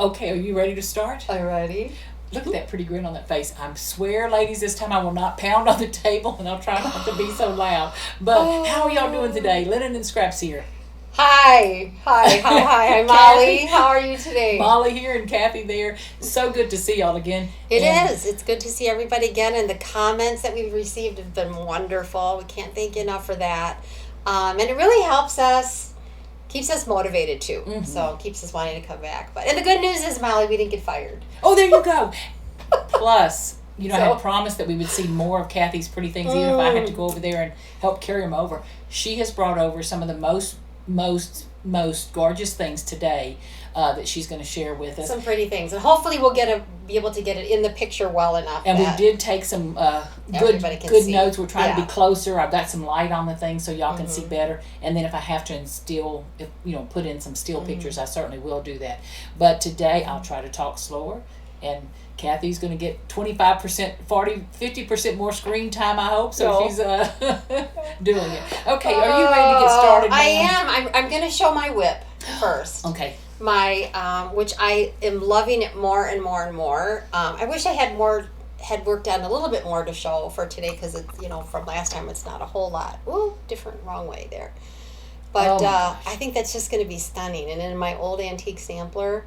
Okay, are you ready to start? I'm ready. Look at that pretty grin on that face. I swear, ladies, this time I will not pound on the table and I'll try not to be so loud. But how are y'all doing today? Lennon and Scraps here. Hi. I'm Molly. How are you today? Molly here and Kathy there. So good to see y'all again. It is. It's good to see everybody again, and the comments that we've received have been wonderful. We can't thank you enough for that. And it really helps us, keeps us motivated too. Mm-hmm. So keeps us wanting to come back. And the good news is, Molly, we didn't get fired. Oh, there you go. Plus, I had promised that we would see more of Kathy's pretty things, even if I had to go over there and help carry them over. She has brought over some of the most gorgeous things today that she's going to share with us. Some pretty things, and hopefully we'll be able to get it in the picture well enough. And we did take some good notes. We're trying to be closer. I've got some light on the thing so y'all can see better. And then if I have to put in some still pictures, I certainly will do that. But today I'll try to talk slower, and Kathy's going to get 25%, 40, 50% more screen time, I hope. So she's doing it. Okay, are you ready to get started? I am. I'm going to show my whip first. Okay. Which I am loving it more and more and more. I wish I had worked on a little bit more to show for today because from last time it's not a whole lot. Ooh, wrong way there. But I think that's just going to be stunning. And in my old antique sampler.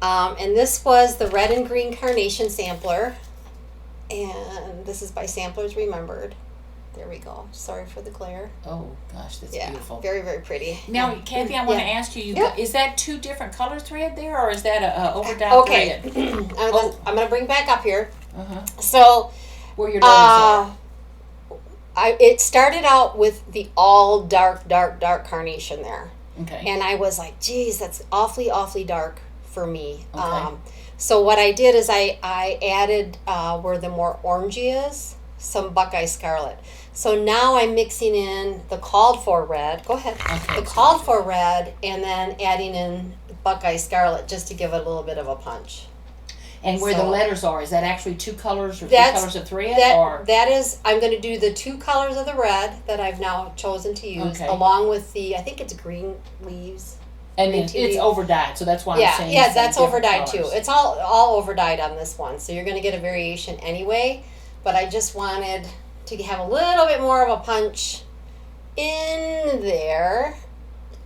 And this was the red and green carnation sampler, and this is by Samplers Remembered. There we go. Sorry for the glare. Oh gosh, that's beautiful. Very, very pretty. Now, Kathy, I want to ask you, is that two different color thread there, or is that a overdyed thread? I'm going to bring back up here. So, where your letters are. It started out with the all dark carnation there. Okay. And I was like, geez, that's awfully, awfully dark for me. Okay. So what I did is I added where the more orangey is, some Buckeye Scarlet. So now I'm mixing in the called for red. Go ahead. Okay, the called for red, and then adding in Buckeye Scarlet just to give it a little bit of a punch. And where the letters are, is that actually two colors or three colors of thread? That is, I'm going to do the two colors of the red that I've now chosen to use, along with I think it's green leaves. And it's overdyed, so that's why I'm saying. Yeah, that's overdyed too. It's all overdyed on this one, so you're going to get a variation anyway. But I just wanted to have a little bit more of a punch in there,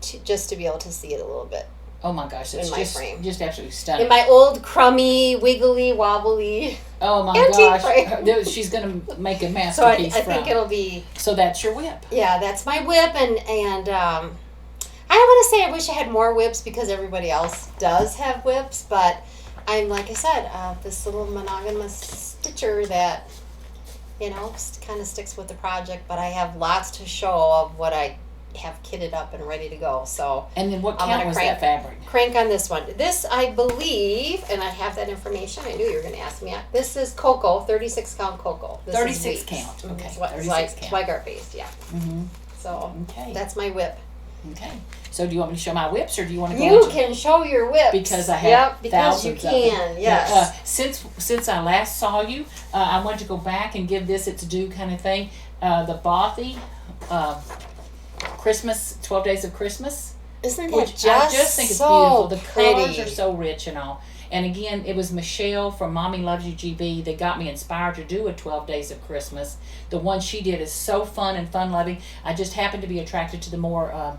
just to be able to see it a little bit. Oh my gosh, it's just absolutely stunning. In my old crummy, wiggly, wobbly. Oh my gosh, she's going to make a masterpiece. So I think it'll be. So that's your whip. Yeah, that's my whip, and I want to say I wish I had more whips because everybody else does have whips, but I'm, like I said, this little monogamous stitcher that, kind of sticks with the project, but I have lots to show of what I have kitted up and ready to go. So and then what count was that fabric? Crank on this one. This, I believe, and I have that information. I knew you were going to ask me. This is cocoa, 36 count cocoa. This 36 count. Okay. It's like art based, yeah. Mm-hmm. So that's my whip. Okay. So do you want me to show my whips, or do you want to go? You can show your whips because I have thousands because you can. Yes. Since I last saw you, I wanted to go back and give this its due, kind of thing. The Bothy Christmas 12 Days of Christmas. Isn't that I just think it's so beautiful. The colors are so rich and all. And again, it was Michelle from Mommy Loves You GB that got me inspired to do a 12 Days of Christmas. The one she did is so fun and fun-loving. I just happened to be attracted to the more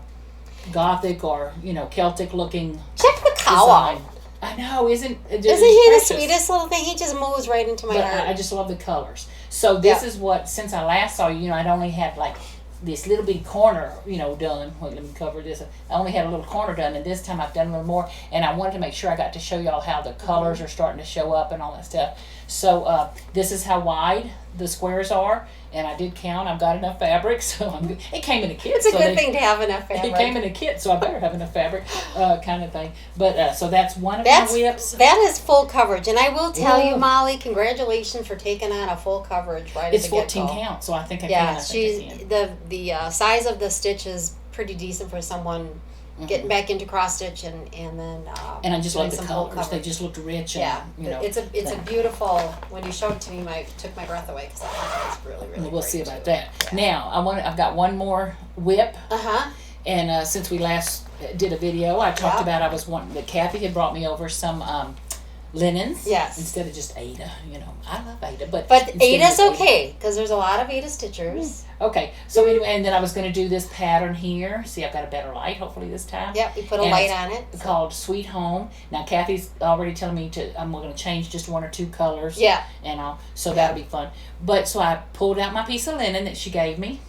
Gothic or Celtic looking. Check the cow out. I know, isn't he the sweetest little thing? He just moves right into my heart. I just love the colors. So this is what, since I last saw you, I'd only had like this little bitty corner, done. Wait, let me cover this. I only had a little corner done, and this time I've done a little more. And I wanted to make sure I got to show y'all how the colors are starting to show up and all that stuff. So this is how wide the squares are, and I did count. I've got enough fabric, so I'm good. It came in a kit. It's a good thing to have enough fabric. It came in a kit, so I better have enough fabric, kind of thing. But so that's one of my whips. That is full coverage, and I will tell you, Molly, congratulations for taking on a full coverage right at the get-go. It's 14 count, so I think I can. The size of the stitch is pretty decent for someone getting back into cross stitch and then and I just love the colors. They just looked rich. And, it's a beautiful. When you showed it to me, took my breath away because I thought it was really, really. We'll see about that. Yeah. Now I've got one more whip. And since we last did a video, I talked about I was wanting that Kathy had brought me over some linens. Yes. Instead of just Ada, I love Ada, but Ada's okay because there's a lot of Ada stitchers. Okay, so anyway, and then I was going to do this pattern here. See, I've got a better light, hopefully this time. Yep, we put a light on it. It's called Sweet Home. Now, Kathy's already telling me I'm going to change just 1 or 2 colors. Yeah. So that'll be fun. But so I pulled out my piece of linen that she gave me,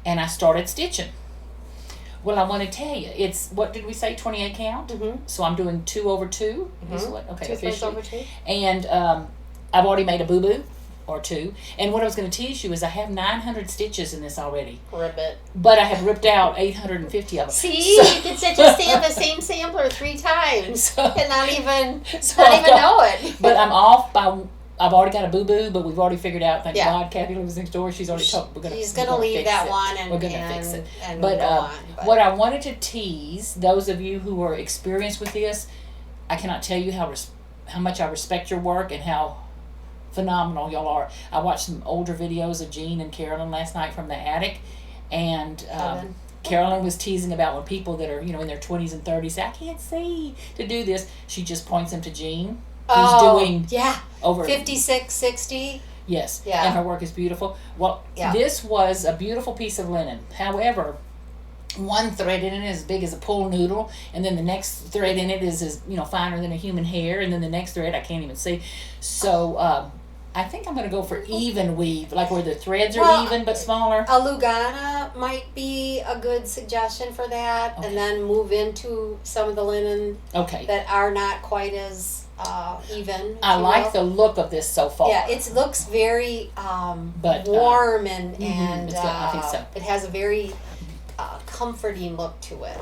and I started stitching. Well, I want to tell you, it's, what did we say, 28 count? Mm-hmm. So I'm doing 2 over 2. Mm-hmm. Okay, 2 threads over 2. And I've already made a boo-boo. Or 2. And what I was going to teach you is I have 900 stitches in this already. Ribbit. But I have ripped out 850 of them. See, you can stitch the same sampler 3 times and not even know it. But I'm off by. I've already got a boo-boo, but we've already figured out. Thank God, Kathy lives next door. She's already told. She's going to leave that one, and we're going to fix it. But what I wanted to tease those of you who are experienced with this, I cannot tell you how much I respect your work and how phenomenal y'all are. I watched some older videos of Jean and Carolyn last night from the attic, and Carolyn was teasing about when people that are in their 20s and 30s say, I can't see to do this. She just points them to Jean, who's doing over 56, 60. Yes, yeah, and her work is beautiful. Well, this was a beautiful piece of linen. However, one thread in it is as big as a pool noodle, and then the next thread in it is as finer than a human hair, and then the next thread I can't even see. So I think I'm going to go for even weave, like where the threads are even but smaller. A Lugana might be a good suggestion for that, and then move into some of the linen that are not quite as even. I like the look of this so far. Yeah, it looks very warm and I think so. It has a very comforting look to it.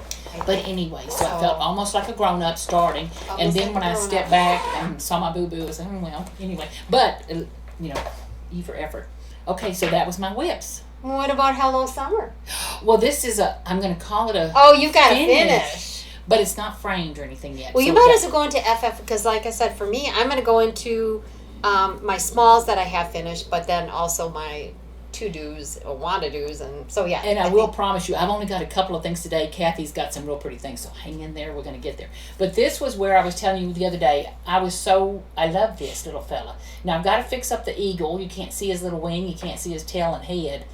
But anyway, so I felt almost like a grown-up starting, and then when I stepped back and saw my boo-boo, I was like, well, anyway. But, E for effort. Okay, so that was my whips. What about Hello Summer? Well, this is I'm going to call it a you've got to finish. But it's not framed or anything yet. Well, you might as well go into FF, because like I said, for me, I'm going to go into my smalls that I have finished, but then also my to-dos or want-to-dos, and so and I will promise you, I've only got a couple of things today. Kathy's got some real pretty things, so hang in there, we're going to get there. But this was where I was telling you the other day, I love this little fella. Now I've got to fix up the eagle. You can't see his little wing, you can't see his tail and head.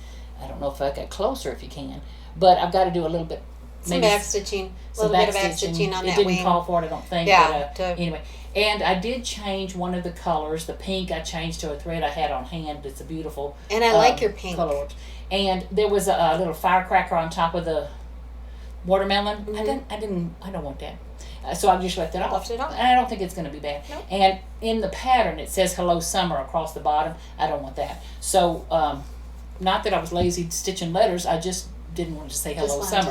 I don't know if I got closer, if you can, but I've got to do a little bit, some back stitching, a little bit of back stitching on that wing. It didn't call for it, I don't think. Yeah. But, anyway. And I did change one of the colors. The pink I changed to a thread I had on hand. It's a beautiful. And I like your pink. Color. And there was a little firecracker on top of the watermelon. Mm-hmm. I don't want that. So I just left it off. Left it off. And I don't think it's going to be bad. Nope. And in the pattern it says Hello Summer across the bottom. I don't want that. So not that I was lazy stitching letters. I just didn't want to say Hello Summer.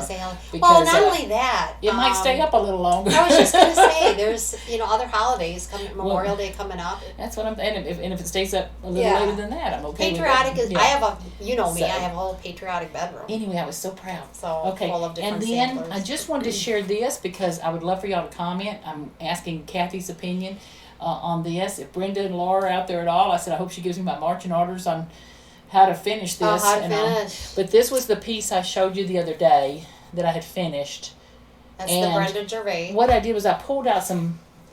Because, well, not only that. It might stay up a little longer. I was just going to say, there's other holidays coming, Memorial Day coming up. That's what I'm saying. And if it stays up a little later than that, I'm okay patriotic with it. Is, I have a, I have a whole patriotic bedroom. Anyway, I was so proud. So, full of different and then samplers. I just wanted to share this because I would love for y'all to comment. I'm asking Kathy's opinion on this. If Brenda and Laura are out there at all, I said, I hope she gives me my marching orders on how to finish this. How to finish. But this was the piece I showed you the other day that I had finished. That's the Brenda Gervais. What I did was I pulled out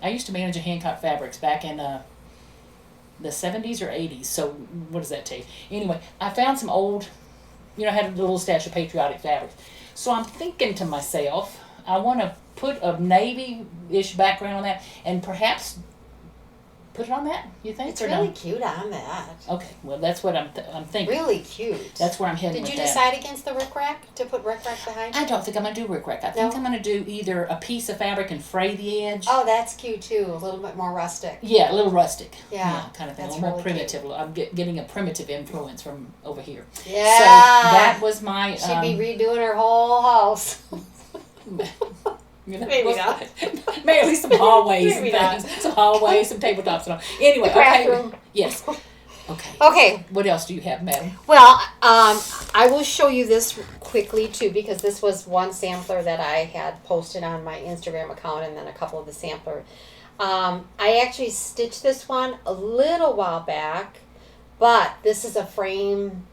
I used to manage a Hancock Fabrics back in the 70s or 80s. So what does that take? Anyway, I found some old, I had a little stash of patriotic fabrics. So I'm thinking to myself, I want to put a navy-ish background on that and perhaps put it on that, you think? It's really cute on that. Okay, well, that's what I'm thinking. Really cute. That's where I'm heading. Did you decide against the rickrack, to put rickrack behind? I don't think I'm going to do rickrack. I think I'm going to do either a piece of fabric and fray the edge. Oh, that's cute too. A little bit more rustic. Yeah, a little rustic. Yeah, kind of thing. That's a little really more primitive. Cute. I'm getting a primitive influence from over here. Yeah. So that was my... She'd be redoing her whole house. Maybe not. Maybe at least some hallways and things. Some hallways, some tabletops and all. Anyway, the bathroom. Yes. Okay. Okay. What else do you have, madam? Well, I will show you this quickly too, because this was one sampler that I had posted on my Instagram account, and then a couple of the sampler. I actually stitched this one a little while back, but this is a frame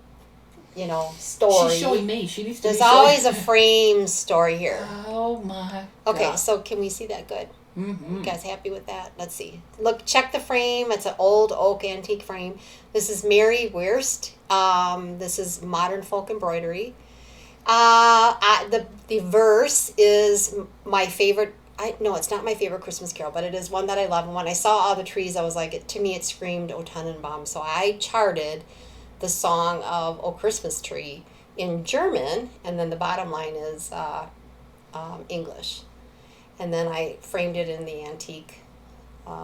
story. She's showing me. She needs to There's always a frame story here. Oh my Okay, God. so can we see that good? Mm-hmm. You guys happy with that? Let's see. Look, check the frame. It's an old oak antique frame. This is Mary Wurst. This is modern folk embroidery. The verse is my favorite. No, it's not my favorite Christmas carol, but it is one that I love. And when I saw all the trees, I was like, to me, it screamed O Tannenbaum. So I charted the song of O Christmas Tree in German, and then the bottom line is English. And then I framed it in the antique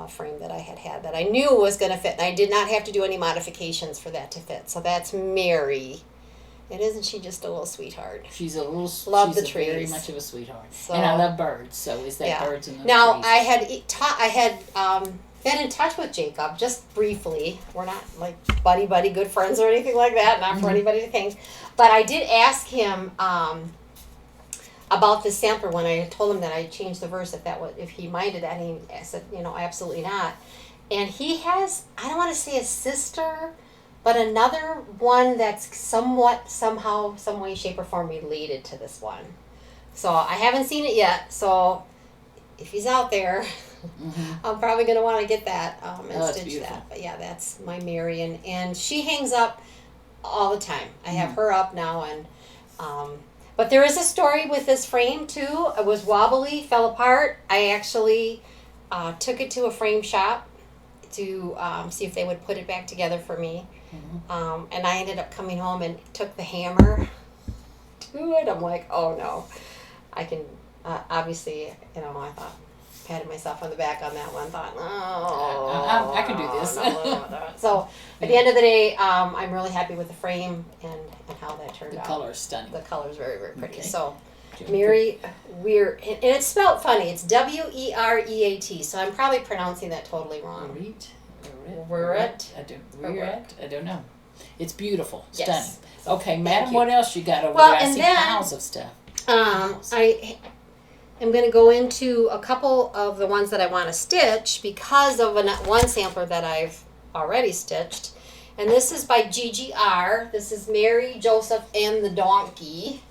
frame that I had that I knew was going to fit. And I did not have to do any modifications for that to fit. So that's Mary. And isn't she just a little sweetheart? She's a little. Love she's the trees. Very much of a sweetheart. So, and I love birds. So is that birds in those now trees? I had been in touch with Jacob just briefly. We're not like buddy good friends or anything like that. Not for anybody to think. But I did ask him about this sampler when I told him that I changed the verse if he minded that. And he said, absolutely not. And he has, I don't want to say a sister, but another one that's somewhat, somehow, some way, shape, or form related to this one. So I haven't seen it yet. So if he's out there, I'm probably going to want to get that and stitch beautiful. that. But yeah, that's my Mary. And she hangs up all the time. I have her up now. But there is a story with this frame too. It was wobbly, fell apart. I actually took it to a frame shop to see if they would put it back together for me. And I ended up coming home and took the hammer to it. I'm like, oh no, I can, obviously, I thought, patted myself on the back on that one, thought, oh, I can do this. No. So at the end of the day, I'm really happy with the frame and how that turned out. The color is stunning. The color is very, very pretty. Okay. So Mary Weir, and it's spelled funny. It's Wereat. So I'm probably pronouncing that totally wrong. Weirette. I don't know. It's beautiful, stunning. Yes. Okay, Madam, what else you got over Well, there? I and see then, piles of stuff. I am going to go into a couple of the ones that I want to stitch because of one sampler that I've already stitched. And this is by GGR. This is Mary, Joseph, and the Donkey.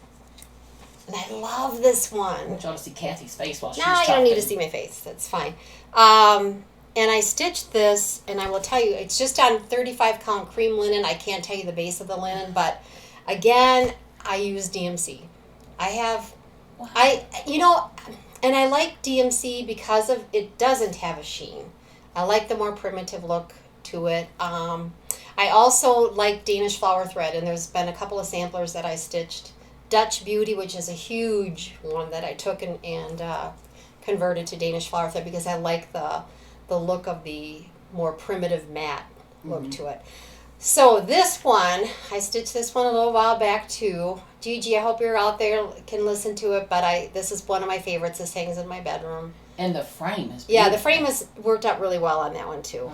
And I love this one. I want y'all to see Kathy's face while she's No, you talking. don't need to see my face. That's fine. And I stitched this, and I will tell you, it's just on 35 count cream linen. I can't tell you the base of the linen, but again, I use DMC. And I like DMC because of it doesn't have a sheen. I like the more primitive look to it. I also like Danish flower thread, and there's been a couple of samplers that I stitched. Dutch Beauty, which is a huge one that I took and converted to Danish flower thread because I like the look of the more primitive matte look to it. So this one, I stitched this one a little while back too. Gigi, I hope you're out there, can listen to it, but this is one of my favorites. This hangs in my bedroom. And the frame is beautiful. Yeah, the frame has worked out really well on that one too.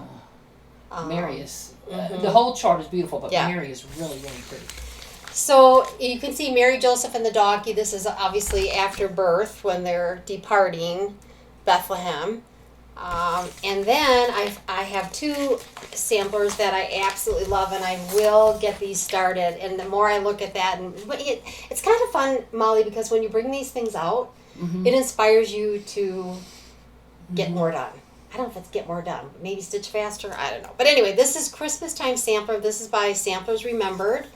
Mary is, the whole chart is beautiful, but Mary is really, really pretty. So you can see Mary, Joseph, and the donkey. This is obviously after birth when they're departing Bethlehem. And then I have two samplers that I absolutely love, and I will get these started. And the more I look at that, it's kind of fun, Molly, because when you bring these things out, it inspires you to get more done. I don't know if it's get more done. Maybe stitch faster. I don't know. But anyway, this is Christmas time sampler. This is by Samplers Remembered.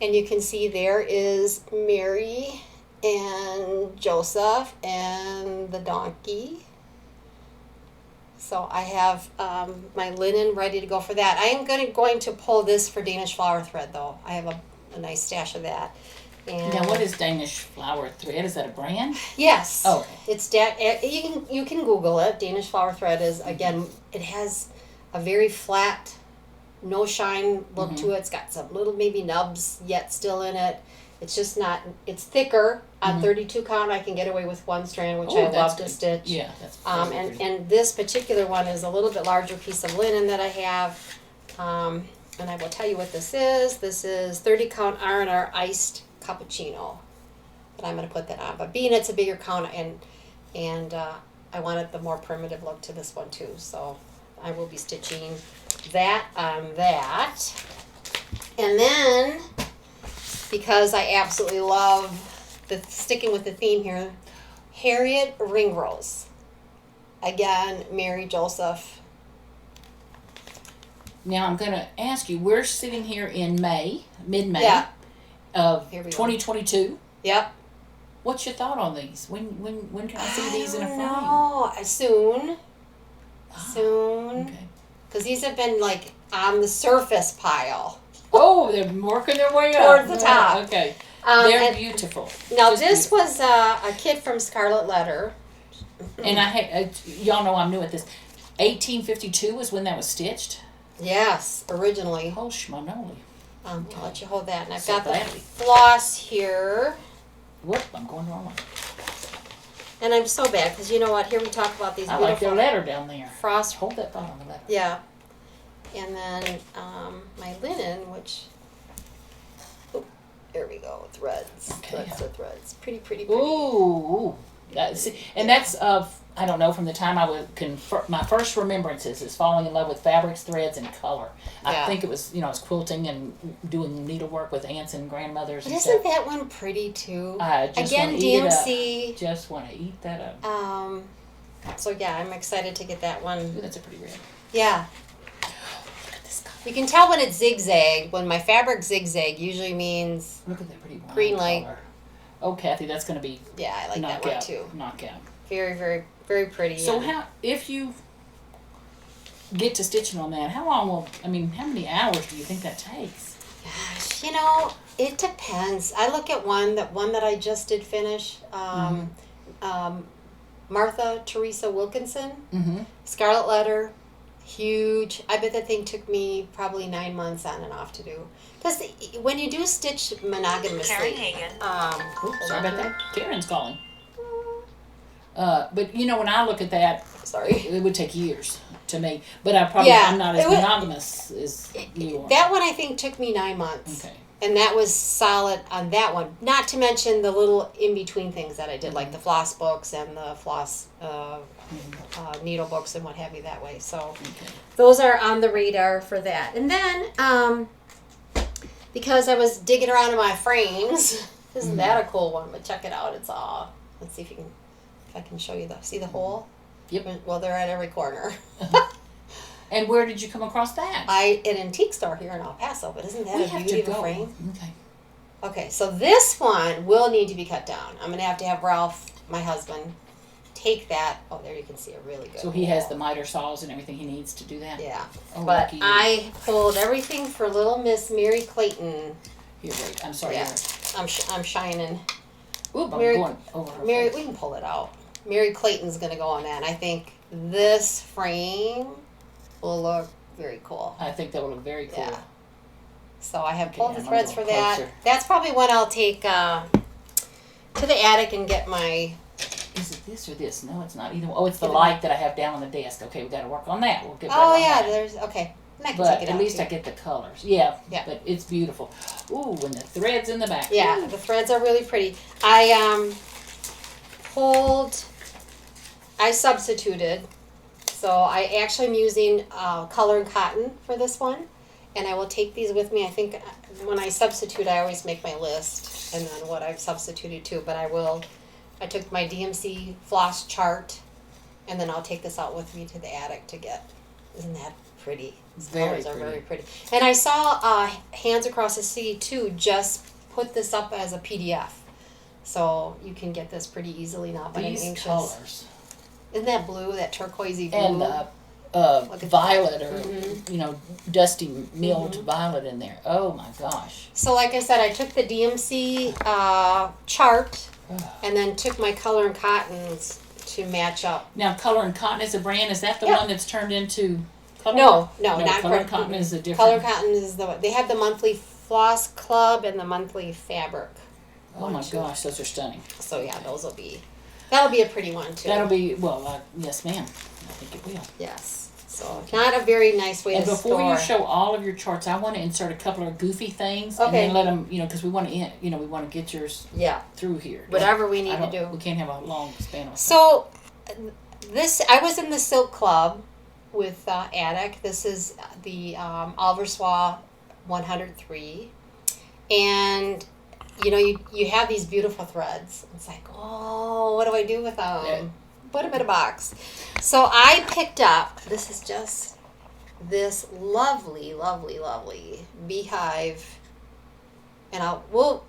And you can see there is Mary and Joseph and the donkey. So I have my linen ready to go for that. I am going to pull this for Danish flower thread, though. I have a nice stash of that. And now, what is Danish flower thread? Is that a brand? Yes. Oh. It's you can Google it. Danish flower thread is, again, it has a very flat, no shine look to it. It's got some little maybe nubs yet still in it. It's just not, it's thicker. On 32 count, I can get away with one strand, which I love to stitch. Yeah, that's and this particular one is a little bit larger piece of linen that I have. And I will tell you what this is. This is 30 count R&R iced cappuccino. But I'm going to put that on. But being it's a bigger count, and I wanted the more primitive look to this one too. So I will be stitching that on that. And then because I absolutely love sticking with the theme here. Harriet Ringrose. Again, Mary Joseph. Now I'm going to ask you, we're sitting here in mid-May of 2022. Yep. What's your thought on these? When can I see these in a frame? No, soon. Soon. Okay. Because these have been like on the surface pile. Oh, they're working their way up. Towards the top. Okay. They're beautiful. Now this was a kit from Scarlet Letter. And y'all know I'm new at this. 1852 is when that was stitched? Yes, originally. Oh, schmanoli. I'll let you hold that. And I've got the floss here. Whoop, I'm going the wrong way. And I'm so bad, because you know what? Here we talk about these beautiful... I like their letter down there. Frost. Hold that thought on the letter. Yeah. And then my linen, which... Oh, there we go. Threads. Okay. Threads. Pretty. Ooh. And that's I don't know, from the time I would my first remembrances is falling in love with fabrics, threads, and color. I think it was, I was quilting and doing needlework with aunts and grandmothers. But isn't that one pretty too? Again, DMC. Just want to eat that up. So yeah, I'm excited to get that one. Ooh, that's a pretty red. Yeah. Look at this color. You can tell when it's zigzag. When my fabric zigzag usually means. Look at that pretty green light. Color. Oh, Kathy, that's going to be. Yeah, I like that one too. Knockout. Very, very, very pretty. So if you get to stitching on that, how many hours do you think that takes? Gosh, it depends. I look at one that I just did finish. Martha Teresa Wilkinson, Scarlet Letter, huge. I bet that thing took me probably 9 months on and off to do. Because when you do stitch monogamously, sorry about that. Karen's calling. But when I look at that, it would take years to make. But I'm not as monogamous as you are. That one I think took me 9 months. Okay. And that was solid on that one. Not to mention the little in between things that I did, like the floss books and the floss needle books and what have you that way. So those are on the radar for that. And then because I was digging around in my frames, isn't that a cool one? But check it out. It's all. Let's see if I can show you see the hole. Yep. Well, they're at every corner. And where did you come across that? An antique store here in El Paso, but isn't that a beauty of a frame? Okay, so this one will need to be cut down. I'm going to have Ralph, my husband, take that. Oh, there you can see a really good. So he has the miter saws and everything he needs to do that? Yeah. Oh, but I pulled everything for little Miss Mary Clayton. Here, wait. I'm sorry. Yeah. I'm shining. Oop, going over her Mary, face. we can pull it out. Mary Clayton's going to go on that. And I think this frame will look very cool. I think that will look very cool. Yeah. So I have pulled the threads for that. That's probably what I'll take to the attic and get my... Is it this or this? No, it's not either. Oh, it's the light that I have down on the desk. Okay, we got to work on that. We'll get right on that. There's... Okay. And I can but take it at out least too. I get the colors. Yeah. Yeah. But it's beautiful. Ooh, and the threads in the back. Yeah, the threads are really pretty. I substituted. So I actually am using color and cotton for this one. And I will take these with me. I think when I substitute, I always make my list and then what I've substituted to. But I took my DMC floss chart, and then I'll take this out with me to the attic to get. Isn't that pretty? These colors are very pretty. And I saw Hands Across the Sea too. Just put this up as a PDF, so you can get this pretty easily now. But these colors. Isn't that blue? That turquoisey blue. And violet or dusty milled violet in there. Oh my gosh. So like I said, I took the DMC chart and then took my color and cottons to match up. Now Color and Cotton is a brand. Is that the one that's turned into color? No, not Color and Cotton is a different. Color Cotton is the one. They have the monthly floss club and the monthly fabric. Oh my gosh, those are stunning. So yeah, that'll be a pretty one too. That'll be yes ma'am. I think it will. Yes. So not a very nice way to store. And before you show all of your charts, I want to insert a couple of goofy things, and then let them, because we want to, we want to get yours through here. Whatever we need to do. We can't have a long span of. So, I was in the Silk Club with Attic. This is the Alverswa 103, and you have these beautiful threads. It's like, oh, what do I do with them? Yeah. Put them in a box. So I picked up, this is just this lovely, lovely, lovely beehive. And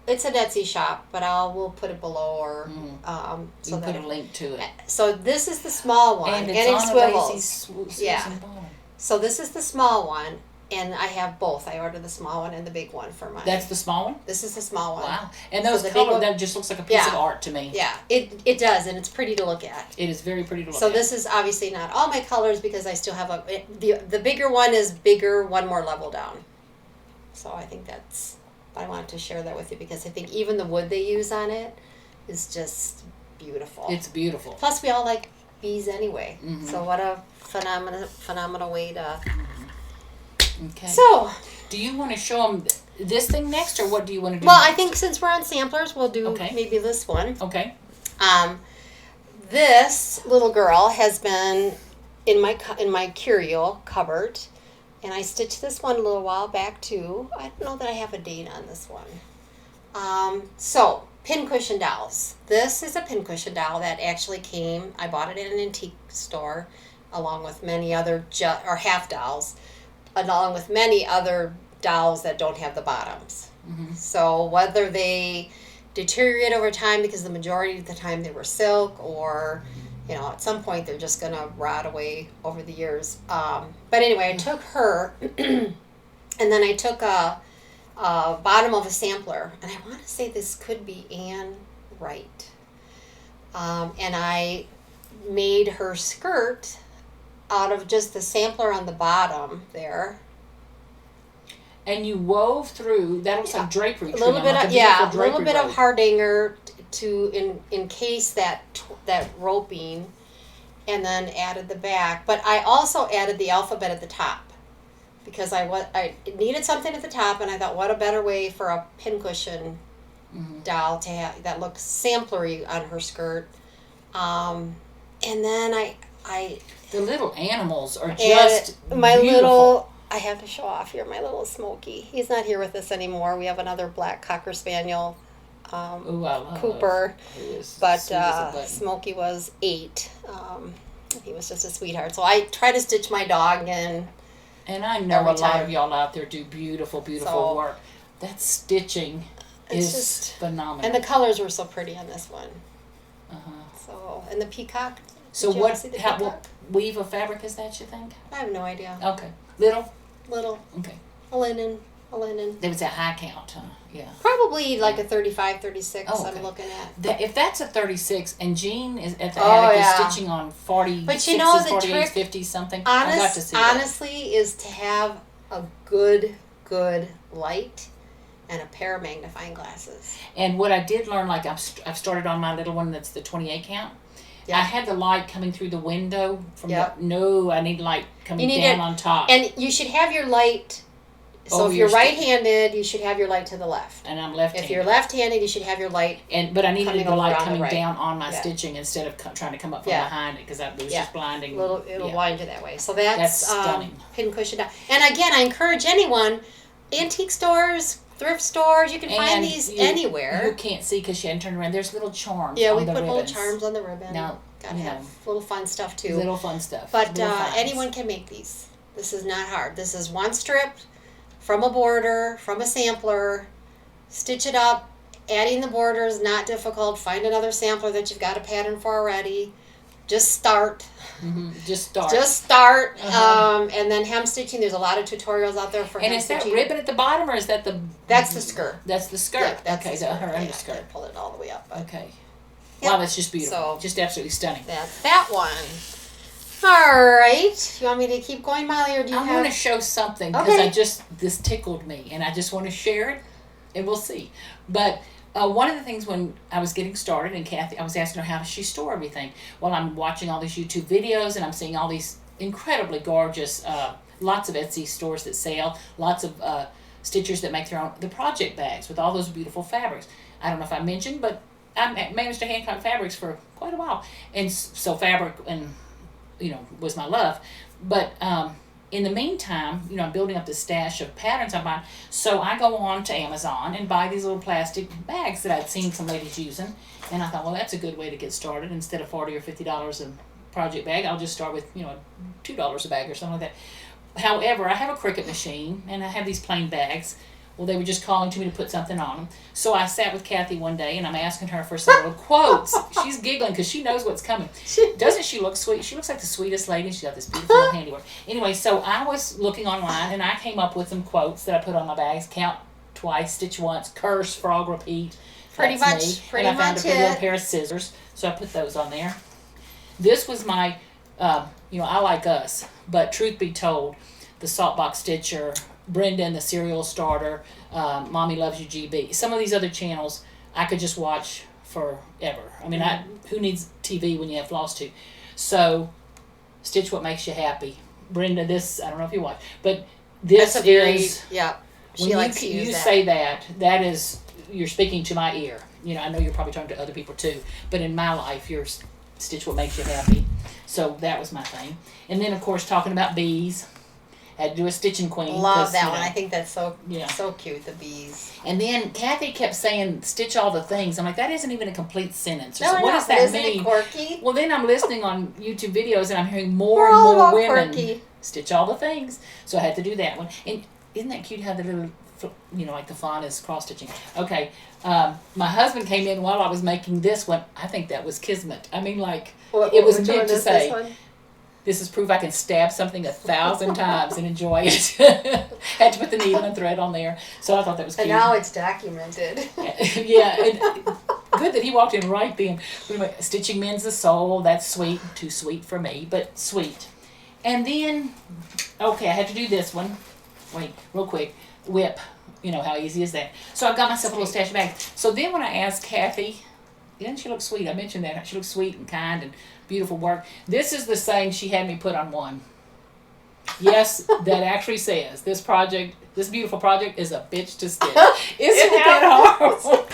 it's an Etsy shop, but we'll put it below, or so that put a link to it. So this is the small one, and it swivels. Yeah. So this is the small one, and I have both. I ordered the small one and the big one for mine. That's the small one? This is the small one. Wow. And those colors, that just looks like a piece of art to me. Yeah, it does, and it's pretty to look at. It is very pretty to look at. So this is obviously not all my colors because I still have the bigger one is bigger, one more level down. So I think I wanted to share that with you because I think even the wood they use on it is just beautiful. It's beautiful. Plus, we all like bees anyway. Mm-hmm. So what a phenomenal way to... Okay. So... Do you want to show them this thing next, or what do you want to do Well, next? I think since we're on samplers, we'll do maybe this one. Okay. This little girl has been in my curio cupboard. And I stitched this one a little while back too. I don't know that I have a date on this one. So, Pincushion dolls. This is a Pincushion doll that actually came. I bought it at an antique store, along with many other half dolls, along with many other dolls that don't have the bottoms. Mm-hmm. So whether they deteriorate over time because the majority of the time they were silk, or at some point they're just going to rot away over the years. But anyway, I took her, and then I took a bottom of a sampler, and I want to say this could be Anne Wright. And I made her skirt out of just the sampler on the bottom there. And you wove through, that was like drapery. A little bit of hardanger to encase that roping, and then added the back. But I also added the alphabet at the top because I needed something at the top, and I thought, what a better way for a pincushion doll to have that looks samplery on her skirt. And then I the little animals are just my beautiful. Little. I have to show off here my little Smokey. He's not here with us anymore. We have another black Cocker Spaniel. Cooper, but Smokey was 8. He was just a sweetheart. So I try to stitch my dog in. And I know a lot of y'all out there do beautiful work. That stitching is just phenomenal. And the colors were so pretty on this one. So, and the peacock. So what weave of fabric is that, you think? I have no idea. Okay. Little. Okay. A linen. There was a high count, huh? Yeah. Probably like a 35, 36 I'm looking at. If that's a 36, and Jean is at the attic is stitching on 40, but you know, the 48, trick, 50 something. I got to see honestly, is to have a good light and a pair of magnifying glasses. And what I did learn, like I've started on my little one that's the 28 count. Yeah. I had the light coming through the window from I need light coming down on top. And you should have your light. So if you're right-handed, you should have your light to the left. And I'm left-handed. If you're left-handed, you should have your light. But I needed the light coming down on my stitching instead of trying to come up from behind it because it was just blinding. It'll blind you that way. So that's stunning. Pincushion. And again, I encourage anyone, antique stores, thrift stores, you can find these anywhere. You can't see because she hadn't turned around. There's little charms. Yeah, on we the put ribbons. little charms on the ribbon. Now, gotta have little fun stuff too. Little fun stuff. But anyone can make these. This is not hard. This is one strip from a border, from a sampler, stitch it up. Adding the border is not difficult. Find another sampler that you've got a pattern for already. Just start. Mm-hmm. Just start. And then hem stitching. There's a lot of tutorials out there for hem stitching. And is that ribbon at the bottom, or is that the... That's the skirt. That's the skirt. Yeah, that's okay, the skirt. Her underskirt. Pull it all the way up. Okay. Yep. Wow, that's just beautiful. Just absolutely stunning. That's that one. All right. You want me to keep going, Molly, or do you I want to show something because this tickled me, and I just want to share it, and we'll see. But one of the things when I was getting started, and Kathy, I was asking her how does she store everything. Well, I'm watching all these YouTube videos, and I'm seeing all these incredibly gorgeous, lots of Etsy stores that sell, lots of stitchers that make the project bags with all those beautiful fabrics. I don't know if I mentioned, but I managed to hand cut fabrics for quite a while, and so fabric and was my love. But in the meantime, I'm building up this stash of patterns I'm buying. So I go on to Amazon and buy these little plastic bags that I'd seen some ladies using. And I thought, well, that's a good way to get started. Instead of $40 or $50 a project bag, I'll just start with, $2 a bag or something like that. However, I have a Cricut machine and I have these plain bags. Well, they were just calling to me to put something on them. So I sat with Kathy one day, and I'm asking her for some little quotes. She's giggling because she knows what's coming. Doesn't she look sweet? She looks like the sweetest lady. She's got this beautiful little handiwork. Anyway, so I was looking online, and I came up with some quotes that I put on my bags. Count twice, stitch once, curse, frog, repeat. Pretty much And I found a pretty little pair of scissors, so I put those on there. This was my, I Like Us, but truth be told, the Saltbox Stitcher, Brenda and the Cereal Starter, Mommy Loves You GB. Some of these other channels I could just watch forever. I mean, who needs TV when you have Flosstube? So, Stitch What Makes You Happy. Brenda, this, I don't know if you watch, but this is... Yeah, she likes to use that. Say that is, you're speaking to my ear. I know you're probably talking to other people too, but in my life, you're Stitch What Makes You Happy. So, that was my thing. And then, of course, talking about bees. Had to do a Stitching Queen. Love that one. I think that's so cute, the bees. And then Kathy kept saying, stitch all the things. I'm like, that isn't even a complete sentence. No, what does that isn't mean? It quirky? Well, then I'm listening on YouTube videos and I'm hearing more and more women quirky. Stitch all the things. So I had to do that one. And isn't that cute how the little, like the fawn is cross stitching? Okay. My husband came in while I was making this one. I think that was kismet. I mean, it was meant to say. This is proof I can stab something 1,000 times and enjoy it. Had to put the needle and thread on there. So I thought that was cute. And now it's documented. Yeah. And good that he walked in right then. Anyway, Stitching Mends the Soul. That's sweet. Too sweet for me, but sweet. And then, okay, I had to do this one. Wait, real quick. Whip. How easy is that? So I got myself a little stash bag. So then when I asked Kathy, didn't she look sweet? I mentioned that. She looks sweet and kind and beautiful work. This is the saying she had me put on one. Yes, that actually says this beautiful project is a bitch to stitch. Isn't that horrible?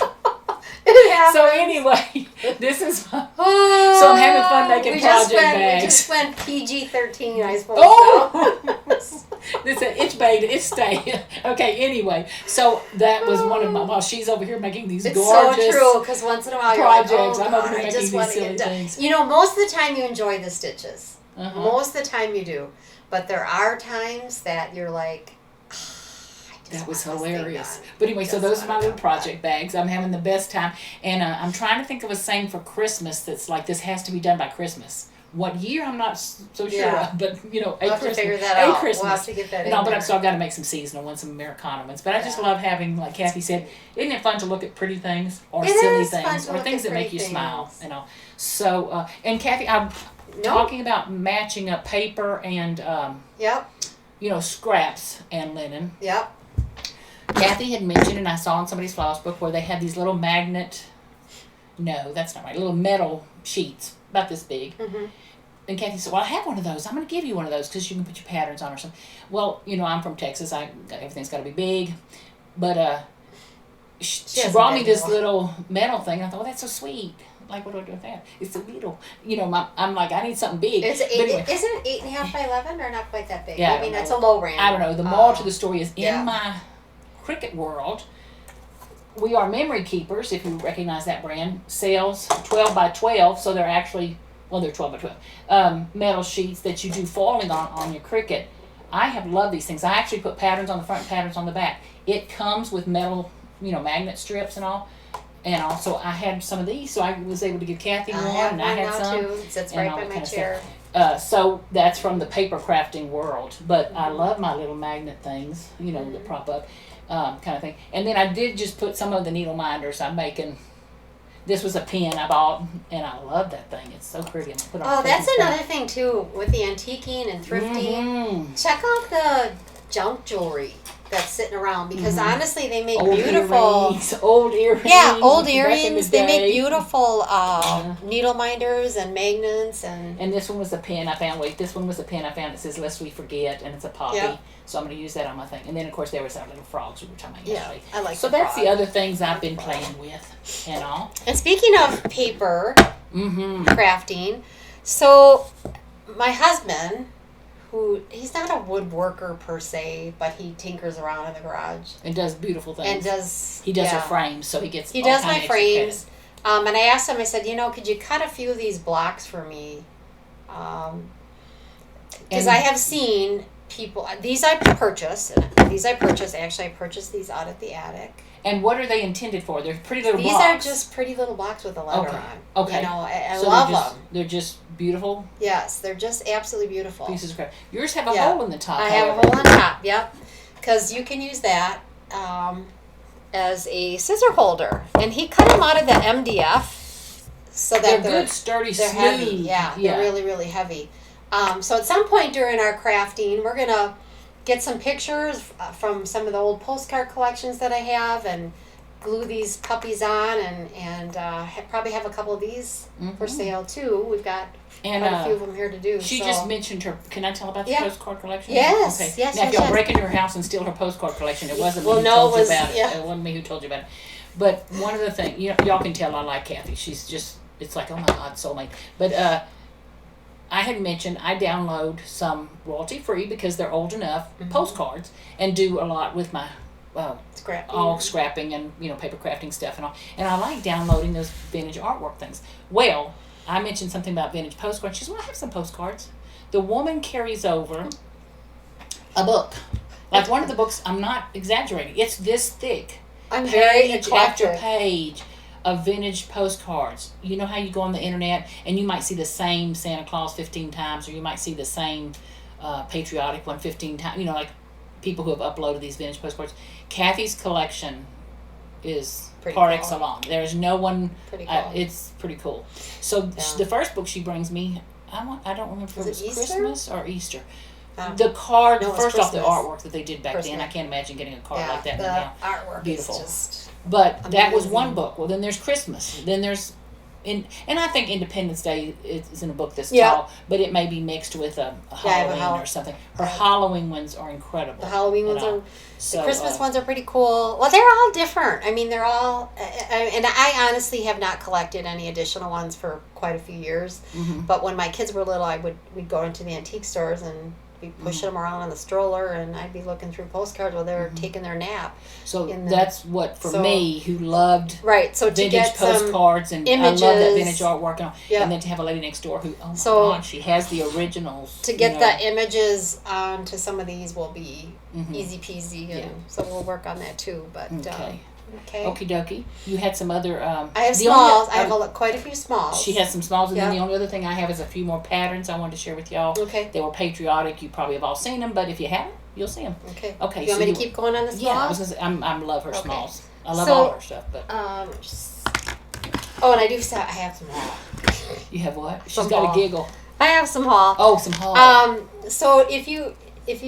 It happens. So anyway, this is so I'm having fun making project bags. We just went PG-13, I suppose. This it's bait, it's stay. Okay, anyway, so that was one of my. While she's over here making these gorgeous. It's so true because once in a while projects, you're like, I'm over here making these silly things. Most of the time you enjoy the stitches. Most of the time you do, but there are times that you're like. That was hilarious. But anyway, so those are my little project bags. I'm having the best time. And I'm trying to think of a saying for Christmas that's like, this has to be done by Christmas. What year, I'm not so sure of, but, we'll have to figure that out. Christmas. We'll have to get that in there. So I've got to make some seasonal ones, some Americana ones. But I just love having, like Kathy said, isn't it fun to look at pretty things or silly things or things that make you smile, So, and Kathy, I'm talking about matching up paper and, scraps and linen. Yep. Kathy had mentioned, and I saw in somebody's floss book where they had these little little metal sheets about this big. Mm-hmm. And Kathy said, well, I have one of those. I'm going to give you one of those because you can put your patterns on or something. Well, I'm from Texas. Everything's got to be big. But she brought me this little metal thing. And I thought, that's so sweet. Like, what do I do with that? It's a little, I'm like, I need something big. Isn't it 8.5 by 11 or not quite that big? Yeah, I mean, that's a low range. I don't know. The moral to the story is in my Cricut world, we are memory keepers, if you recognize that brand, sells 12 by 12, so they're actually, they're 12 by 12, metal sheets that you do foiling on your Cricut. I have loved these things. I actually put patterns on the front and patterns on the back. It comes with metal, magnet strips and all. And also, I had some of these, so I was able to give Kathy one, and I had some. Too. It sits right by my chair. So that's from the paper crafting world. But I love my little magnet things, that prop up. Kind of thing. And then I did just put some of the needle minders I'm making. This was a pen I bought, and I love that thing. It's so pretty. That's another thing, too, with the antiquing and thrifting. Mm-hmm. Check out the junk jewelry that's sitting around because honestly they make old earrings. Yeah, old earrings. They make beautiful needle minders and magnets and this one was a pen I found. This one was a pen I found that says "Lest We Forget" and it's a poppy. Yep. So I'm going to use that on my thing. And then of course there was our little frogs we were talking about yesterday. I like. So that's the other things I've been playing with and all. And speaking of paper crafting, so my husband, he's not a woodworker per se, but he tinkers around in the garage and does beautiful things. He does her frames, so he gets. He does my frames. And I asked him. I said, could you cut a few of these blocks for me? Because I have seen people. These I purchased. Actually, I purchased these out at the attic. And what are they intended for? They're pretty little blocks. These are just pretty little blocks with a letter on. Okay. I love them. They're just beautiful? Yes, they're just absolutely beautiful. Pieces of crap. Yours have a hole in the top. I have a hole on top, yep. Because you can use that as a scissor holder. And he cut them out of the MDF. So that they're good, sturdy, they're smooth. Heavy. Yeah, they're really, really heavy. So at some point during our crafting, we're going to get some pictures from some of the old postcard collections that I have and glue these puppies on and probably have a couple of these for sale too. We've got quite a few of them here to do. She just mentioned her. Can I tell about the postcard collection? Yes. Okay. Yes. Now, if y'all break into her house and steal her postcard collection, it wasn't me who told you about it. It wasn't me who told you about it. But one of the things, y'all can tell I like Kathy. She's just, it's like, oh my God, soulmate. But I had mentioned I download some royalty-free because they're old enough postcards and do a lot with my scrapping and paper crafting stuff and all. And I like downloading those vintage artwork things. Well, I mentioned something about vintage postcards. She said, well, I have some postcards. The woman carries over a book. Like one of the books, I'm not exaggerating. It's this thick. I'm very page after page of vintage postcards. You know how you go on the internet and you might see the same Santa Claus 15 times, or you might see the same patriotic one 15 times. Like people who have uploaded these vintage postcards. Kathy's collection is par excellence. There's no one. It's pretty cool. So the first book she brings me, I don't remember if it was Christmas or Easter. The card, first off, the artwork that they did back then. I can't imagine getting a card like that now. Artwork beautiful. Is just but amazing. That was one book. Well, then there's Christmas. Then there's, and I think Independence Day is in a book this tall, but it may be mixed with a Halloween or something. Her Halloween ones are incredible. The Halloween ones are. The Christmas ones are pretty cool. Well, they're all different. I mean, they're all, and I honestly have not collected any additional ones for quite a few years. Mm-hmm. But when my kids were little, we'd go into the antique stores and be pushing them around on the stroller, and I'd be looking through postcards while they were taking their nap. So that's what, for me, who loved so vintage postcards and images, I love that vintage artwork, and then to have a lady next door who, oh my God, she has the originals. To get the images onto some of these will be easy peasy, and so we'll work on that too. But okay. Okie dokie. You had some other. I have smalls. I have quite a few smalls. She has some smalls, and then the only other thing I have is a few more patterns I wanted to share with y'all. Okay. They were patriotic. You probably have all seen them, but if you haven't, you'll see them. Okay. Okay. You want me to keep going on the smalls? Yeah, I was gonna say, I love her smalls. I love all her stuff, but. And I do. I have some haul. You have what? She's got a giggle. I have some haul. Oh, some haul. So if you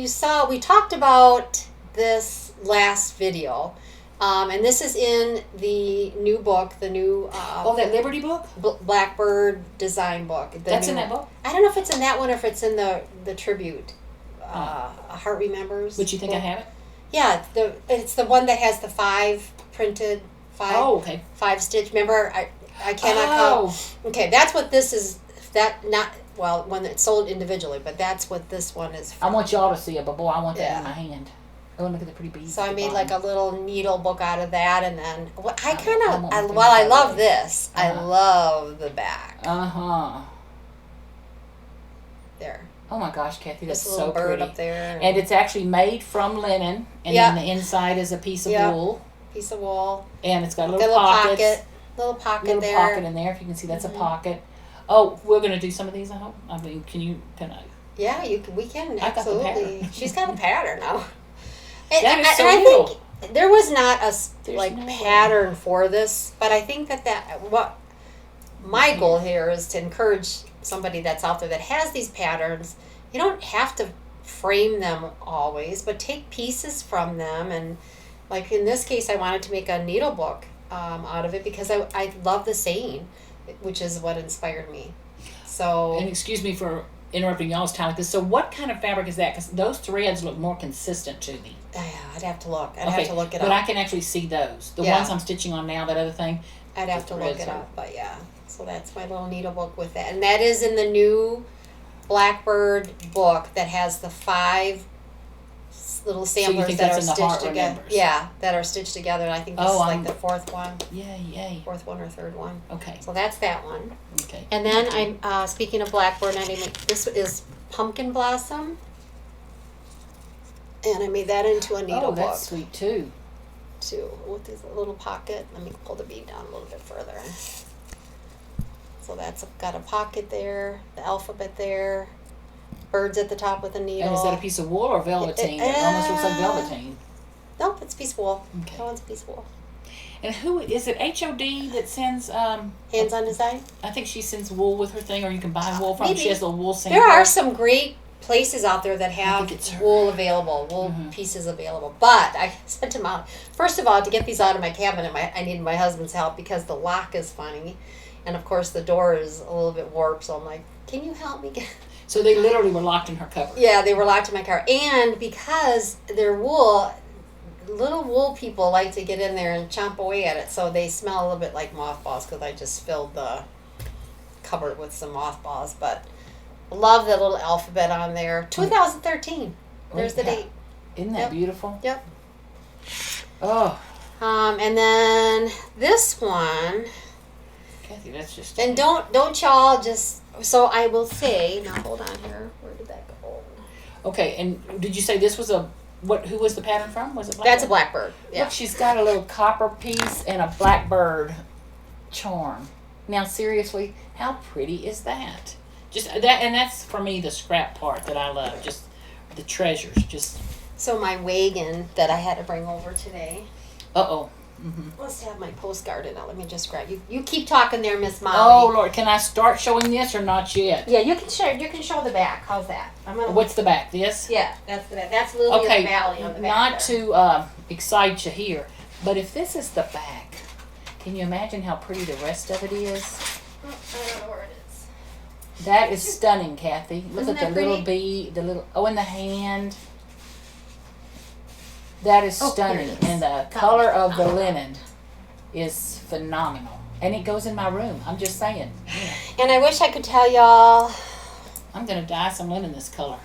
saw, we talked about this last video. And this is in the new book, the new... that Liberty book? Blackbird design book. That's in that book? I don't know if it's in that one or if it's in the tribute. Heart Remembers. But you think I have it? Yeah, it's the one that has the 5 printed, 5... Oh, okay. 5 stitch. Remember, I cannot call... Okay, that's what this is... when it's sold individually, but that's what this one is for. I want y'all to see it, but boy, I want that in my hand. Oh, look at the pretty beads. So I made like a little needle book out of that, and then I love this. I love the back. There. Oh my gosh, Kathy, that's so pretty. Bird up there, and it's actually made from linen, and then the inside is a piece of wool. Piece of wool. And it's got a little pocket. Little pocket there. Little pocket in there. If you can see, that's a pocket. Oh, we're gonna do some of these. I hope. I mean, can I? Yeah, we can absolutely. She's got a pattern now. And I think there was not a pattern for this, but I think that what my goal here is to encourage somebody that's out there that has these patterns. You don't have to frame them always, but take pieces from them. And like in this case, I wanted to make a needle book out of it because I love the saying, which is what inspired me. So, and excuse me for interrupting y'all's time like this. So what kind of fabric is that? Because those threads look more consistent to me. Yeah, I'd have to look. I'd have to look it up. But I can actually see those. The ones I'm stitching on now, that other thing. I'd have to look it up, but yeah. So that's my little needle book with that. And that is in the new Blackbird book that has the 5 little samplers that are stitched together. Yeah, that are stitched together. And I think this is like the 4th one. Yay. 4th one or 3rd one. Okay. So that's that one. Okay. And then I'm speaking of Blackbird, this is Pumpkin Blossom. And I made that into a needle book. Oh, that's sweet too. With this little pocket. Let me pull the bead down a little bit further. So that's got a pocket there, the alphabet there, birds at the top with a needle. And is that a piece of wool or velveteen? It almost looks like velveteen. Nope, it's a piece of wool. Okay. That one's a piece of wool. And who is it? HOD that sends Hands on Design? I think she sends wool with her thing, or you can buy wool from. Maybe. She has a wool sample. There are some great places out there that have wool available, pieces available. But I said to Mom, first of all, to get these out of my cabinet, I needed my husband's help because the lock is funny. And of course the door is a little bit warped, so I'm like, can you help me get... So they literally were locked in her cupboard. Yeah, they were locked in my car. And because they're wool, little wool people like to get in there and chomp away at it, so they smell a little bit like mothballs because I just filled the cupboard with some mothballs. But love the little alphabet on there. 2013. There's the date. Isn't that beautiful? Yep. Oh. And then this one... Kathy, that's just... And don't y'all just... So I will say... Now, hold on here. Where did that go? Okay, and did you say this was a... Who was the pattern from? Was it Blackbird? That's a Blackbird. Yeah. Look, she's got a little copper piece and a Blackbird charm. Now, seriously, how pretty is that? Just that, and that's, for me, the scrap part that I love. Just the treasures. Just... So my wagon that I had to bring over today... Uh-oh. Mm-hmm. Let's have my postcard in it. Let me just grab you. You keep talking there, Miss Molly. Oh Lord, can I start showing this or not yet? Yeah, you can show. You can show the back. How's that? What's the back? This? Yeah, that's the back. That's Lily of the Valley on the back. Not to excite you here, but if this is the back, can you imagine how pretty the rest of it is? I don't know where it is. That is stunning, Kathy. Look Isn't at the that little pretty? bead, in the hand. That is stunning, and the color of the linen is phenomenal. And it goes in my room. I'm just saying. Yeah. And I wish I could tell y'all. I'm going to dye some linen this color.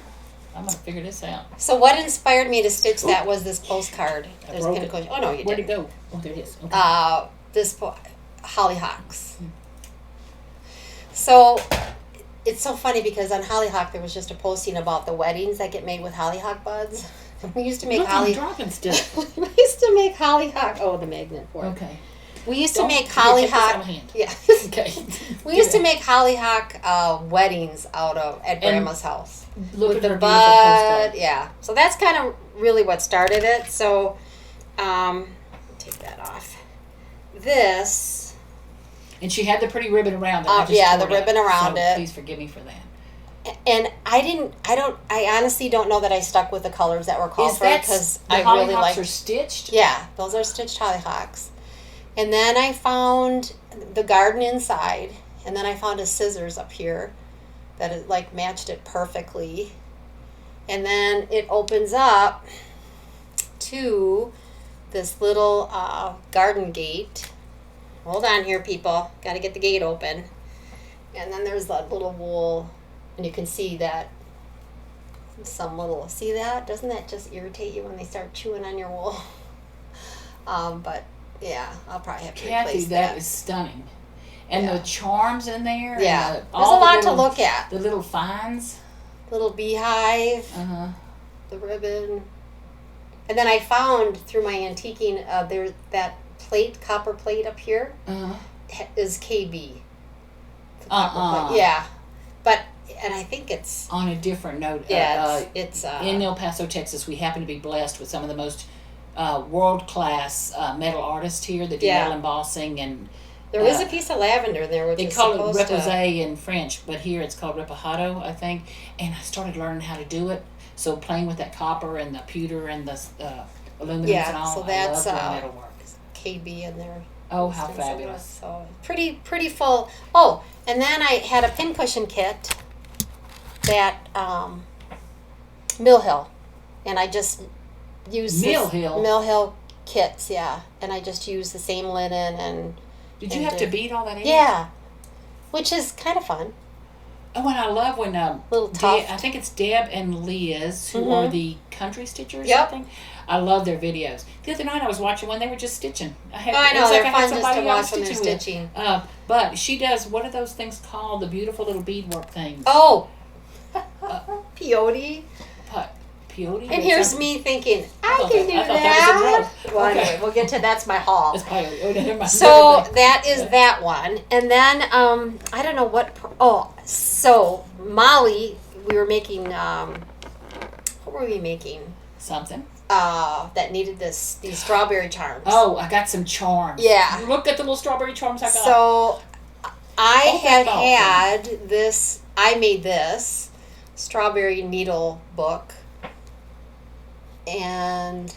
I'm going to figure this out. So what inspired me to stitch that was this postcard. There's Pincushion. Oh, no, you didn't. Where'd it go? Oh, there it is. Okay. Hollyhocks. So it's so funny because on Hollyhock there was just a posting about the weddings that get made with hollyhock buds. We used to make dropping stuff. We used to make hollyhock. Oh, the magnet for it. Okay. We used to make hollyhock. Yeah. Okay. We used to make hollyhock weddings at Grandma's house. Look with at the her bud. Yeah. So that's kind of really what started it. So, take that off. This. And she had the pretty ribbon around it. The ribbon around it. Please forgive me for that. And I honestly don't know that I stuck with the colors that were called for because I really like. The hollyhocks are stitched? Yeah, those are stitched hollyhocks. And then I found the garden inside, and then I found a scissors up here that it matched it perfectly. And then it opens up to this little garden gate. Hold on here, people. Got to get the gate open. And then there's that little wool. And you can see that see that? Doesn't that just irritate you when they start chewing on your wool? But yeah, I'll probably have to replace that. That is stunning. And the charms in there. Yeah, there's a lot to look at. The little finds. Little beehive. The ribbon. And then I found through my antiquing, there's that copper plate up here is KB. Yeah. But, and I think it's... On a different note. Yeah, it's in El Paso, Texas, we happen to be blessed with some of the most world-class metal artists here that do metal embossing. And there was a piece of lavender there, which they call it Repahato in French, but here it's called Repahato, I think. And I started learning how to do it. So playing with that copper and the pewter and the aluminum and all, so that's I love metalwork. KB in there. Oh, how fabulous. So pretty full. Oh, and then I had a pincushion kit that Mill Hill. And I just used Mill Hill kits, yeah. And I just used the same linen and Did you have to beat all that in? Yeah. Which is kind of fun. Oh, and I love when little tuft. I think it's Deb and Liz who are the country stitchers. Yep. I think. I love their videos. The other night I was watching one. They were just stitching. I know they're fun just to watch when they're stitching. But she does. What are those things called? The beautiful little beadwork things. Oh, peyote. Peyote. And here's something? Me thinking I can do that. That was a joke. Well, Okay. anyway, we'll get to that's my haul. It's peyote. Oh, never mind. So that is that one, and then I don't know what. So Molly, we were making. What were we making? Something. That needed these strawberry charms. Oh, I got some charms. Yeah. Look at the little strawberry charms I got. So I had this. I made this strawberry needle book, and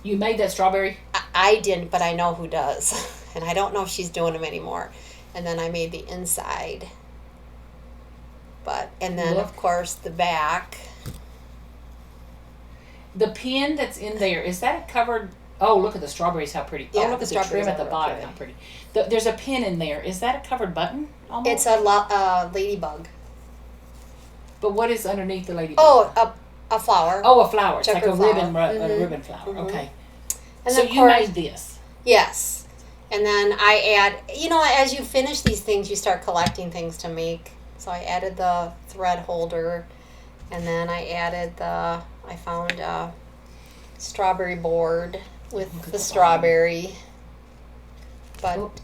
you made that strawberry? I didn't, but I know who does, and I don't know if she's doing them anymore. And then I made the inside, and then of course the back. The pin that's in there, is that covered? Oh, look at the strawberries, how pretty. Yeah, oh, look at the trim at the bottom, how pretty. There's a pin in there. Is that a covered button? Almost? It's a ladybug. But what is underneath the ladybug? Oh, a flower. Oh, a flower. It's like a flower. ribbon, a ribbon flower. Mm-hmm. Okay. And so you made this? Yes. And then I add, as you finish these things, you start collecting things to make. So I added the thread holder, and then I added I found a strawberry board with the strawberry. But,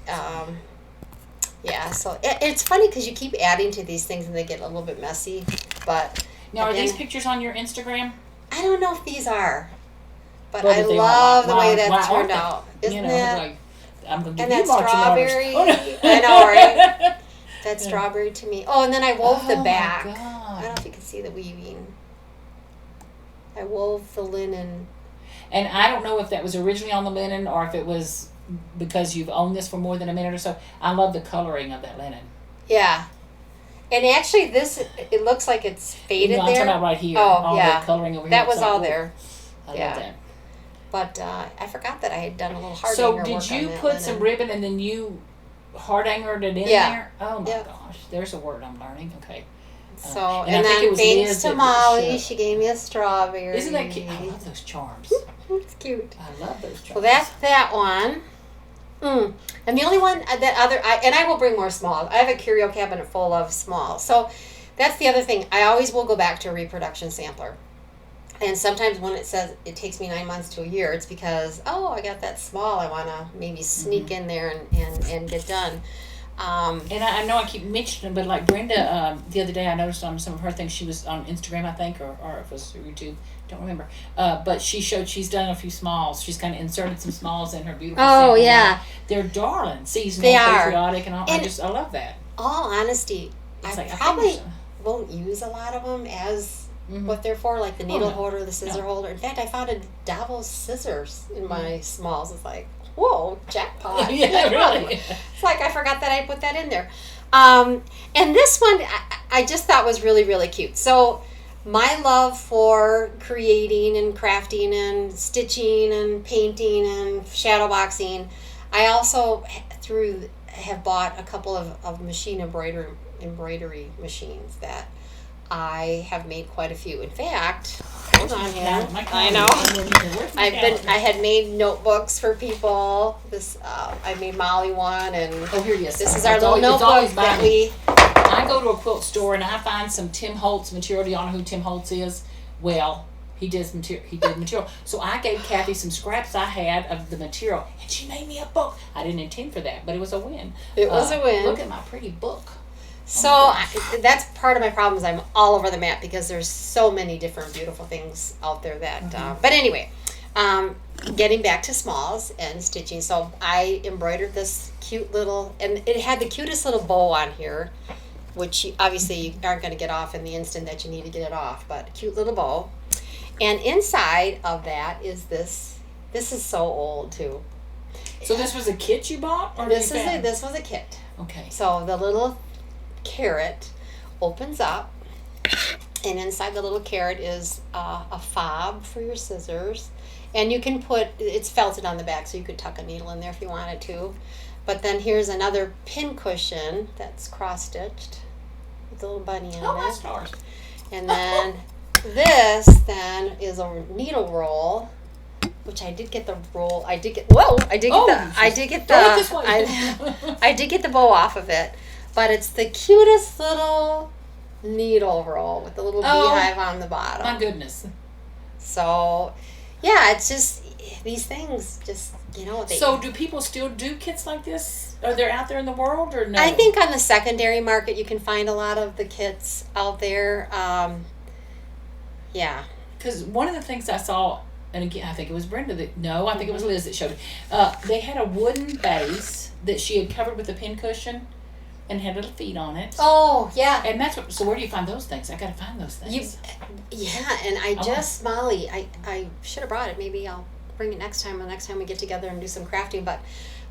yeah, so it's funny because you keep adding to these things and they get a little bit messy. But now, are these pictures on your Instagram? I don't know if these are. But I love the way that turned out. Isn't it? Like, I'm going to give and you that strawberry. Oh, no. I know, right? That strawberry to me. Oh, and then I wove the back. My God. I don't know if you can see the weaving. I wove the linen. And I don't know if that was originally on the linen or if it was because you've owned this for more than a minute or so. I love the coloring of that linen. Yeah. And actually it looks like it's faded I'm there. talking about right here. Oh, all yeah. the coloring over here. That was all there. I love that. But I forgot that I had done a little hard So hanger did work you on that put linen. some ribbon and then you hard angered it in there? Oh my gosh. There's a word I'm learning. Okay. So, and then thanks to Molly, she gave me a strawberry. Isn't that cute? I love those charms. It's cute. I love those charms. So that's that one. And the only one, and I will bring more smalls. I have a curio cabinet full of smalls. So that's the other thing. I always will go back to a reproduction sampler. And sometimes when it says it takes me 9 months to a year, it's because, I got that small. I want to maybe sneak in there and get done. And I know I keep mentioning, but like Brenda, the other day I noticed on some of her things, she was on Instagram, I think, or if it was YouTube, don't remember. But she showed she's done a few smalls. She's kind of inserted some smalls in her beautiful sample. Yeah. They're darling, seasonal, patriotic, and all. And I love that. All honesty, I probably won't use a lot of them as what they're for, like the needle holder, the scissor holder. In fact, I found a Davos scissors in my smalls. It's like, whoa, jackpot. Yeah, really. It's like I forgot that I put that in there. And this one I just thought was really, really cute. So my love for creating and crafting and stitching and painting and shadow boxing, I also have bought a couple of machine embroidery machines that I have made quite a few. In fact, hold on here. I know. I had made notebooks for people. I made Molly one, and here it is. This is our little notebook that I go to a quilt store and I find some Tim Holtz material. Do you know who Tim Holtz is? Well, he did material. So I gave Kathy some scraps I had of the material, and she made me a book. I didn't intend for that, but it was a win. It was a win. Look at my pretty book. So that's part of my problem is I'm all over the map because there's so many different beautiful things out there that. But anyway, getting back to smalls and stitching. So I embroidered this cute little, and it had the cutest little bow on here, which obviously you aren't going to get off in the instant that you need to get it off, but a cute little bow. And inside of that is this. This is so old too. So this was a kit you bought, or this was a kit. Okay. So the little carrot opens up, and inside the little carrot is a fob for your scissors, and you can it's felted on the back, so you could tuck a needle in there if you wanted to. But then here's another pincushion that's cross-stitched with the little bunny on it. Oh, my stars. And then this then is a needle roll, which I did get the roll. I did get the bow off of it, but it's the cutest little needle roll with the little beehive on the bottom. My goodness. So, yeah, it's just these things. Just So, do people still do kits like this? Are they out there in the world or no? I think on the secondary market you can find a lot of the kits out there. Yeah. Because one of the things I saw, and again, I think it was Brenda I think it was Liz that showed it. They had a wooden base that she had covered with a pincushion and had little feet on it. Oh, yeah. And that's so where do you find those things? I got to find those things. And I just, Molly, I should have brought it. Maybe I'll bring it next time we get together and do some crafting. But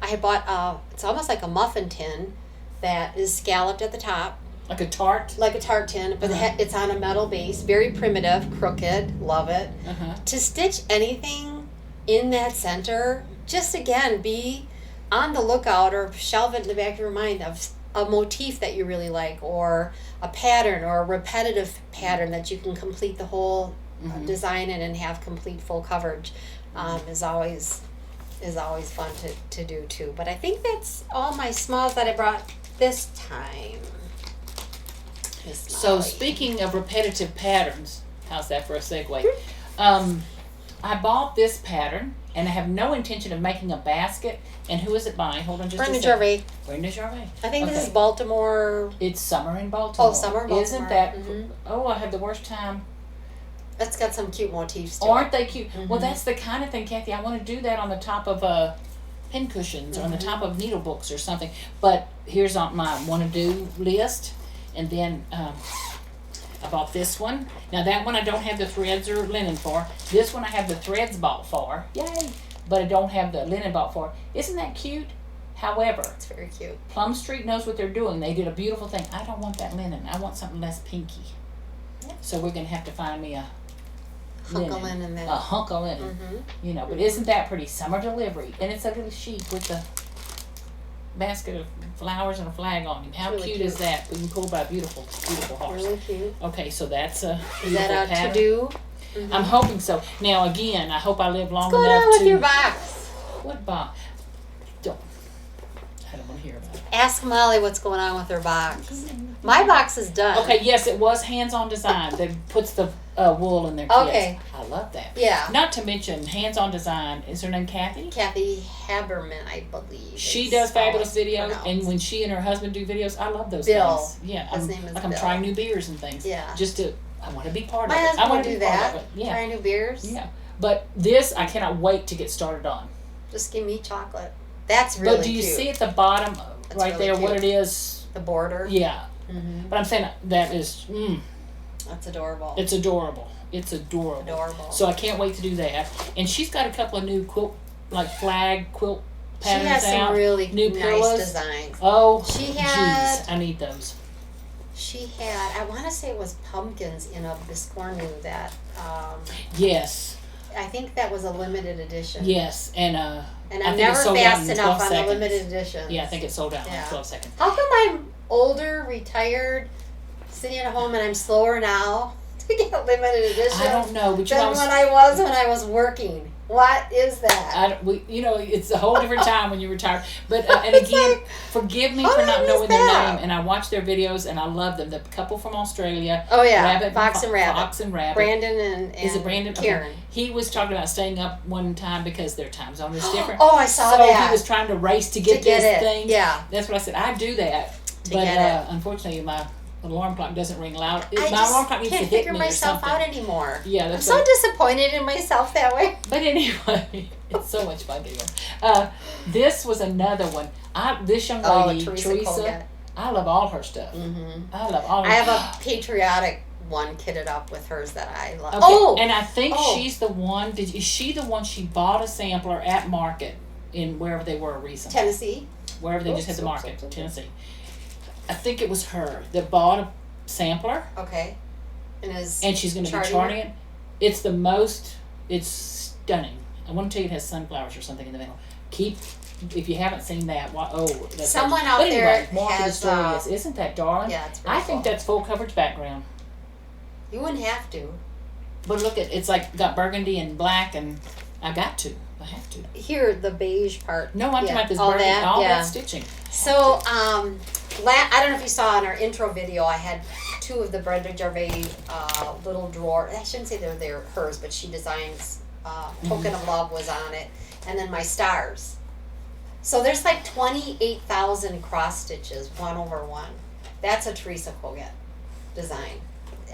I had bought, it's almost like a muffin tin that is scalloped at the top. Like a tart? Like a tart tin, but it's on a metal base. Very primitive, crooked, love it. To stitch anything in that center, just again, be on the lookout or shelve it in the back of your mind of a motif that you really like, or a pattern or a repetitive pattern that you can complete the whole design in and have complete full coverage is always fun to do too. But I think that's all my smalls that I brought this time. So speaking of repetitive patterns, how's that for a segue? I bought this pattern and I have no intention of making a basket. And who is it by? Hold on just a second. Brenda Gervais. I think this is Baltimore. It's summer in Baltimore. Oh, summer in Baltimore. Isn't that? Oh, I had the worst time. That's got some cute motifs too. Aren't they cute? Well, that's the kind of thing, Kathy. I want to do that on the top of pincushions or on the top of needle books or something. But here's on my want to do list. And then I bought this one. Now that one I don't have the threads or linen for. This one I have the threads bought for. Yay! But I don't have the linen bought for. Isn't that cute? However, it's very cute. Plum Street knows what they're doing. They did a beautiful thing. I don't want that linen. I want something less pinky. Yeah. So we're going to have to find me a hunk of linen. A hunk of linen. But isn't that pretty? Summer delivery. And it's a little sheep with a basket of flowers and a flag on him. How really cute is that? We can pull by a beautiful, beautiful horse. Really cute. Okay, so that's a is that out pattern. To do? I'm hoping so. Now again, I hope I live long enough to. What's going on with your box? What box? I don't want to hear about it. Ask Molly what's going on with her box. My box is done. Okay, yes, it was hands-on design that puts the wool in their kits. Okay. I love that. Yeah. Not to mention hands-on design. Is her name Kathy? Kathy Haberman, I believe. She does fabulous videos, and when she and her husband do videos, I love those Bill. things. Yeah. His name is Bill. I'm trying new beers and things. Yeah. I want to be part of it. My husband I want to do that. Yeah. Try new beers. Yeah. But this, I cannot wait to get started on. Just give me chocolate. That's really cute. But do you see at the bottom right there what it is? The border? Yeah. But I'm saying that is... That's adorable. It's adorable. It's adorable. Adorable. So I can't wait to do that. And she's got a couple of new flag quilt patterns out. She has some really new nice pillows. Designs. Oh, geez, I need those. She had, I want to say it was pumpkins in a biscornu that... yes. I think that was a limited edition. Yes, and I'm never fast enough on the limited edition. Yeah, I think it sold out in 12 seconds. How come I'm older, retired, sitting at home, and I'm slower now to get a limited edition? I don't know, but than when I was working. What is that? It's a whole different time when you retire. But and again, forgive me for not knowing their name. And I watch their videos and I love them. The couple from Australia. Oh yeah, Fox and Rabbit. Fox and Rabbit. Brandon and is it Brandon? Karen. Okay. He was talking about staying up one time because their time zone is different. Oh, I saw that. So he was trying to race to get this thing. Yeah, that's what I said. I do that, but unfortunately my alarm clock doesn't ring loud. My alarm clock needs to hit me or something. I can't figure myself out anymore. Yeah, I'm so disappointed in myself that way. But anyway, it's so much fun doing. This was another one. This young lady, Teresa, I love all her stuff. I love all her I have a patriotic one kitted up with hers that I love. Okay. And I think she's the one, is she the one she bought a sampler at market in wherever they were recently? Tennessee. Wherever they just had the market, Tennessee. I think it was her that bought a sampler. Okay. And she's going to be charting it. It's stunning. I want to tell you it has sunflowers or something in the middle. Keep if you haven't seen that, that's someone out there more to the has. story is, isn't that darling? Yeah, it's I think that's full coverage background. You wouldn't have to. But look at it's like got burgundy and black, and I have to. Here, the beige part. No, I'm talking about this burgundy, that stitching. So, I don't know if you saw in our intro video, I had 2 of the Brenda Gervais little drawer. I shouldn't say they're hers, but she designs. Token of Love was on it, and then my stars. So there's like 28,000 cross stitches, 1 over 1. That's a Teresa Koget design.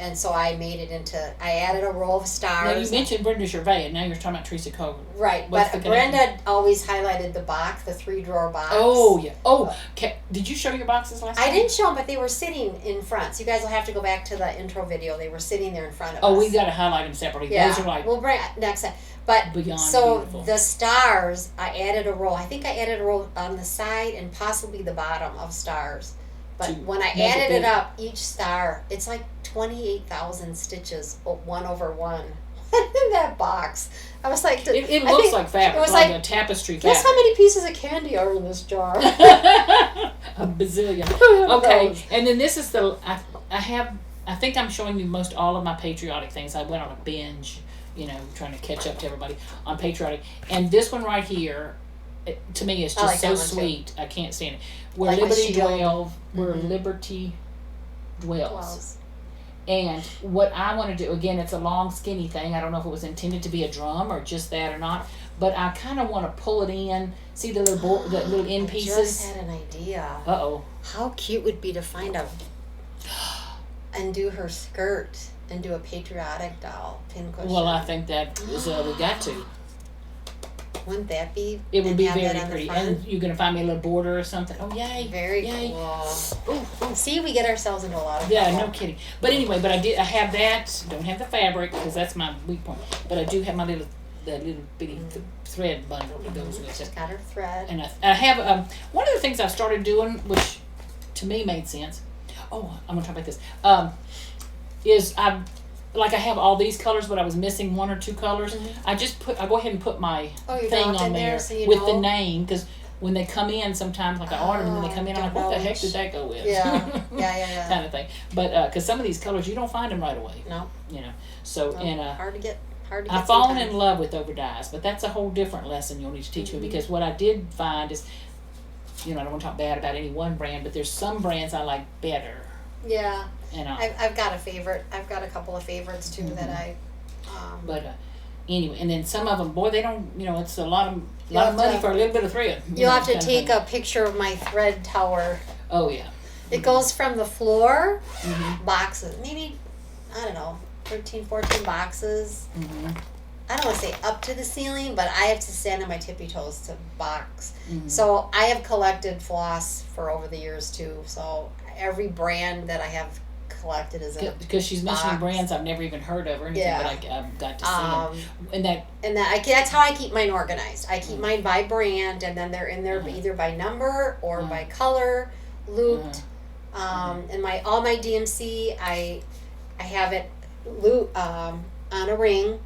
And so I made it I added a row of stars. Now you mentioned Brenda Gervais, and now you're talking about Teresa Koget. Right, but Brenda always highlighted the box, the 3-drawer box. Oh, yeah. Oh, did you show your boxes last time? I didn't show them, but they were sitting in front. So you guys will have to go back to the intro video. They were sitting there in front of us. Oh, we got to highlight them separately. Yeah. Those are like... We'll bring it next time. But beyond so beautiful. The stars, I added a row. I think I added a row on the side and possibly the bottom of stars. But when I added it up, each star, it's like 28,000 stitches, 1 over 1 in that box. I was like, it looks like fabric. It was like a tapestry fabric. Guess how many pieces of candy are in this jar? A bazillion. Okay, and then this is I think I'm showing you most all of my patriotic things. I went on a binge, trying to catch up to everybody on patriotic. And this one right here, to me, is just so sweet. I can't stand it. Where Liberty dwells. And what I want to do, again, it's a long, skinny thing. I don't know if it was intended to be a drum or just that or not. But I kind of want to pull it in. See the little end pieces? I just had an idea. Uh-oh. How cute would it be to find and do her skirt and do a patriotic doll pincushion? Well, I think that is we got to. Wouldn't that be? It would be very pretty. And you're going to find me a little border or something. Oh, yay. Very cool. Ooh. See, we get ourselves into a lot of trouble. No kidding. But anyway, I have that. Don't have the fabric because that's my weak point. But I do have my little bitty thread bundle that goes with it. She's got her thread. And I have, one of the things I've started doing, which to me made sense. Oh, I'm going to talk about this. Is I have all these colors, but I was missing 1 or 2 colors. I go ahead and put my thing on there so with the name, because when they come in, sometimes I order them and they come in, I'm like, what the heck did that go with? Yeah. Kind of thing. But because some of these colors you don't find them right away. No. So hard to get. I've fallen in love with over dyes, but that's a whole different lesson you'll need to teach me, because what I did find is, I don't want to talk bad about any one brand, but there's some brands I like better. Yeah. I've got a favorite. I've got a couple of favorites too that I. But anyway, and then some of them, boy, they don't. It's a lot of money for a little bit of thread. You'll have to take a picture of my thread tower. Oh yeah. It goes from the floor boxes, maybe 13, 14 boxes. I don't want to say up to the ceiling, but I have to stand on my tippy toes to box. So I have collected floss for over the years too. So every brand that I have collected is because she's mentioning brands I've never even heard of or anything, but I've got to see them. That's how I keep mine organized. I keep mine by brand, and then they're in there either by number or by color, looped. And all my DMC, I have it loop on a ring.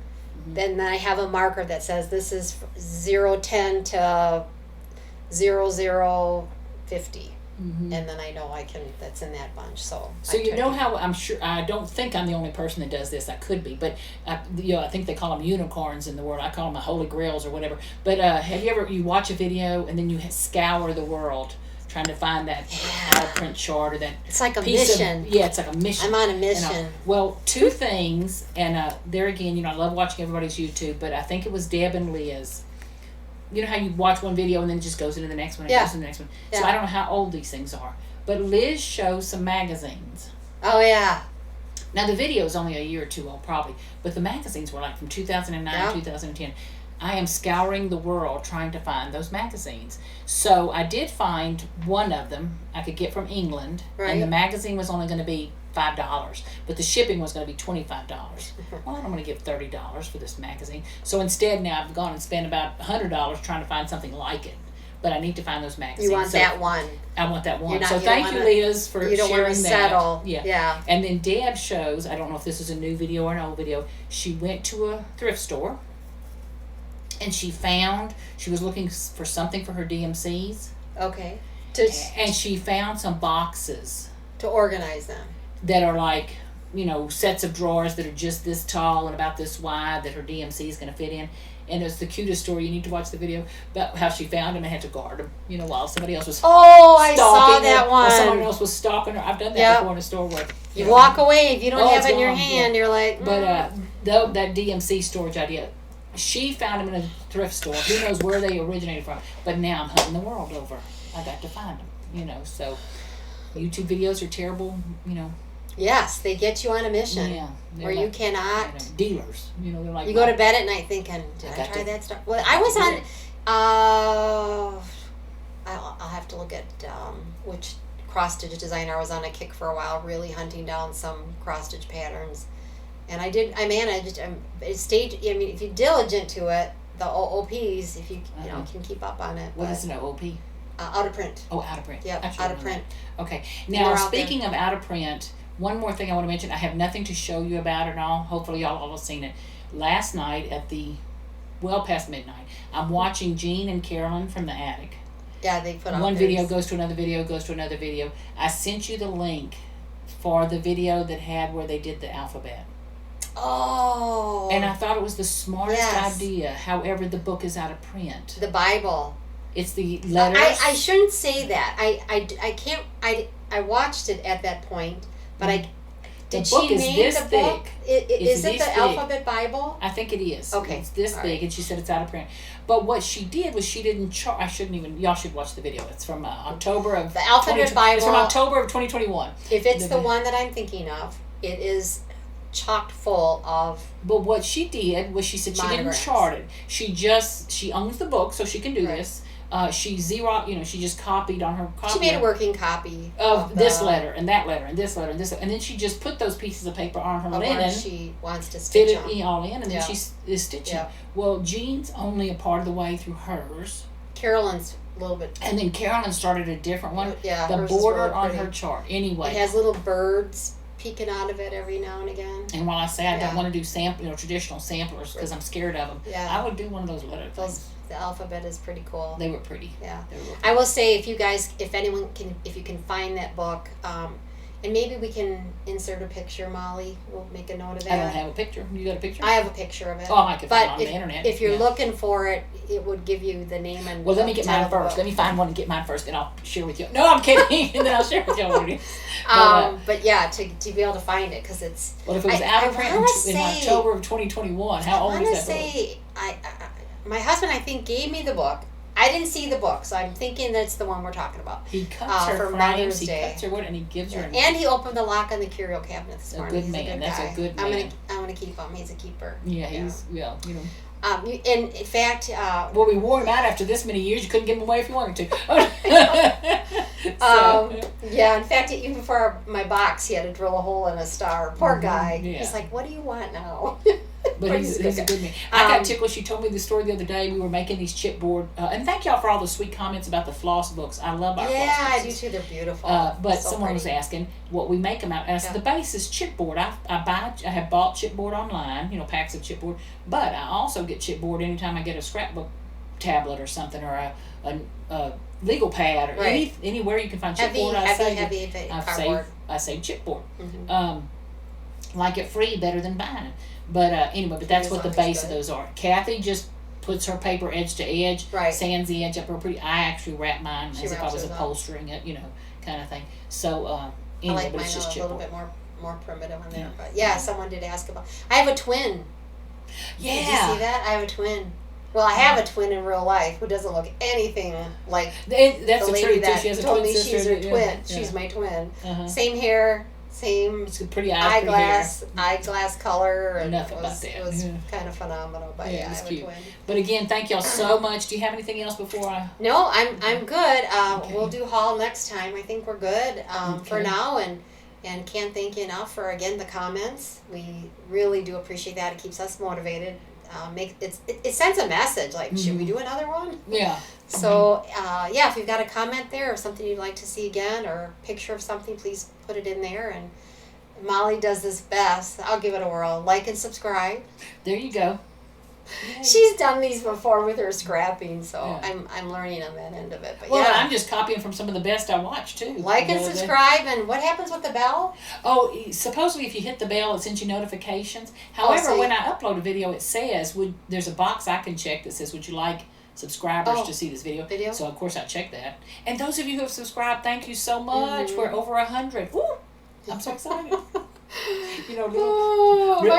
Then I have a marker that says this is 010 to 0050. And then I know that's in that bunch. So how I'm sure, I don't think I'm the only person that does this. I could be, but I think they call them unicorns in the world. I call them the holy grails or whatever. But have you watch a video and then you scour the world trying to find that print chart or that it's like a mission. It's like a mission. I'm on a mission. Well, 2 things, and there again, I love watching everybody's YouTube, but I think it was Deb and Liz. You know how you watch one video and then it just goes into the next one and goes into the next one. Yeah. So I don't know how old these things are. But Liz shows some magazines. Oh, yeah. Now, the video is only a year or 2 old, probably. But the magazines were like from 2009, 2010. I am scouring the world trying to find those magazines. So I did find one of them I could get from England. Right. And the magazine was only going to be $5, but the shipping was going to be $25. Well, I don't want to give $30 for this magazine. So instead, now I've gone and spent about $100 trying to find something like it. But I need to find those magazines. You want that one. I want that one. So thank you, Liz, for sharing that. You don't want to settle. Yeah. And then Deb shows, I don't know if this is a new video or an old video, she went to a thrift store. And she was looking for something for her DMCs. Okay. And she found some boxes. To organize them. That are like, sets of drawers that are just this tall and about this wide that her DMC is going to fit in. And it's the cutest story. You need to watch the video about how she found him and had to guard him, while somebody else was I saw that one. Or someone else was stalking her. I've done that before in a store where... You walk away. If you don't have it in your hand, you're like... But that DMC storage idea, she found him in a thrift store. Who knows where they originated from. But now I'm hunting the world over. I got to find them, so... YouTube videos are terrible, Yes, they get you on a mission. Yeah. Where you cannot... dealers. They're like... You go to bed at night thinking, did I try that stuff? Well, I was on... I'll have to look at which cross-stitch designer I was on a kick for a while, really hunting down some cross-stitch patterns. And I managed. If you're diligent to it, the OOPs, if you can keep up on it. What is an OOP? Out of print. Oh, out of print. Yep, out of print. Okay. Now, speaking of out of print, one more thing I want to mention. I have nothing to show you about it all. Hopefully y'all all have seen it. Last night past midnight, I'm watching Jean and Carolyn from the attic. Yeah, they put on one video goes to another video, I sent you the link for the video that had where they did the alphabet. Oh. And I thought it was the smartest idea. However, the book is out of print. The Bible. It's the letters. I shouldn't say that. I can't. I watched it at that point, but did she name the book? Is it the Alphabet Bible? I think it is. Okay. It's this big, and she said it's out of print. But what she did was she didn't chart. I shouldn't even. Y'all should watch the video. It's from October of the Alphabet Bible. It's from October of 2021. If it's the one that I'm thinking of, it is chocked full of. But what she did was she said she didn't chart it. She owns the book, so she can do this. She she just copied on her copy. She made a working copy of this letter and that letter and this letter and this letter. And then she just put those pieces of paper on her linen. She wants to stitch fit it all in, and then she is stitching. Yeah. Well, Jean's only a part of the way through hers. Carolyn's a little bit. And then Carolyn started a different one. Yeah, the border on her chart. Anyway, it has little birds peeking out of it every now and again. And while I say I don't want to do traditional samplers because I'm scared of them, I would do one of those letter things. The alphabet is pretty cool. They were pretty. Yeah. I will say if you can find that book, and maybe we can insert a picture, Molly. We'll make a note of that. I don't have a picture. You got a picture? I have a picture of it. Oh, I could find it on the internet. If you're looking for it, it would give you the name and. Well, let me get mine first. Let me find one and get mine first, and I'll share with you. No, I'm kidding. And then I'll share with you what it is. But yeah, to be able to find it because it's. Well, if it was out of print in October of 2021, how old is that book? My husband, I think, gave me the book. I didn't see the book, so I'm thinking that's the one we're talking about. He cuts her for Mother's Day. He cuts her wood, and he gives her. And he opened the lock on the curio cabinet this morning. Good man. That's a good man. I'm gonna keep him. He's a keeper. Yeah, he's and in fact, well, we wore him out after this many years. You couldn't give him away if you wanted to. Yeah. In fact, even before my box, he had to drill a hole in a star. Poor guy. Yeah. He's like, "What do you want now?" But he's a good man. I got tickled. She told me the story the other day. We were making these chipboard, and thank y'all for all the sweet comments about the floss books. I love our floss books. Yeah, I do too. They're beautiful. But someone was asking what we make them out. And I said the base is chipboard. I have bought chipboard online, packs of chipboard. But I also get chipboard anytime I get a scrapbook tablet or something, or a legal pad, or anywhere you can find chipboard. I say chipboard. Mm-hmm. Like it free, better than buying it. But anyway, that's what the base of those are. Kathy just puts her paper edge to edge, sands the edge up real pretty. I actually wrap mine as if I was upholstering it, kind of thing. So anyway, I like mine it's just a little bit more primitive on there. But someone did ask about. I have a twin. Yeah. Did you see that? I have a twin. Well, I have a twin in real life who doesn't look anything like that's the lady that told me she's her twin. Yeah. She's my twin. Same hair. Same it's a pretty eyeglass color, and enough it was kind of phenomenal. But yeah, it's I have cute. a twin. But again, thank y'all so much. Do you have anything else before I? No, I'm good. We'll do haul next time. I think we're good for now, and can't thank you enough for again the comments. We really do appreciate that. It keeps us motivated. It sends a message like, should we do another one? Yeah. So if you've got a comment there or something you'd like to see again or a picture of something, please put it in there. And Molly does this best. I'll give it a whirl. Like and subscribe. There you go. She's done these before with her scrapping, so I'm learning on that end of it. But I'm just copying from some of the best I watch too. Like and subscribe, and what happens with the bell? Oh, supposedly if you hit the bell, it sends you notifications. However, when I upload a video, it says there's a box I can check that says, "Would you like subscribers to see this video?" So of course I check that. And those of you who have subscribed, thank you so much. We're over 100. Woo! I'm so excited. My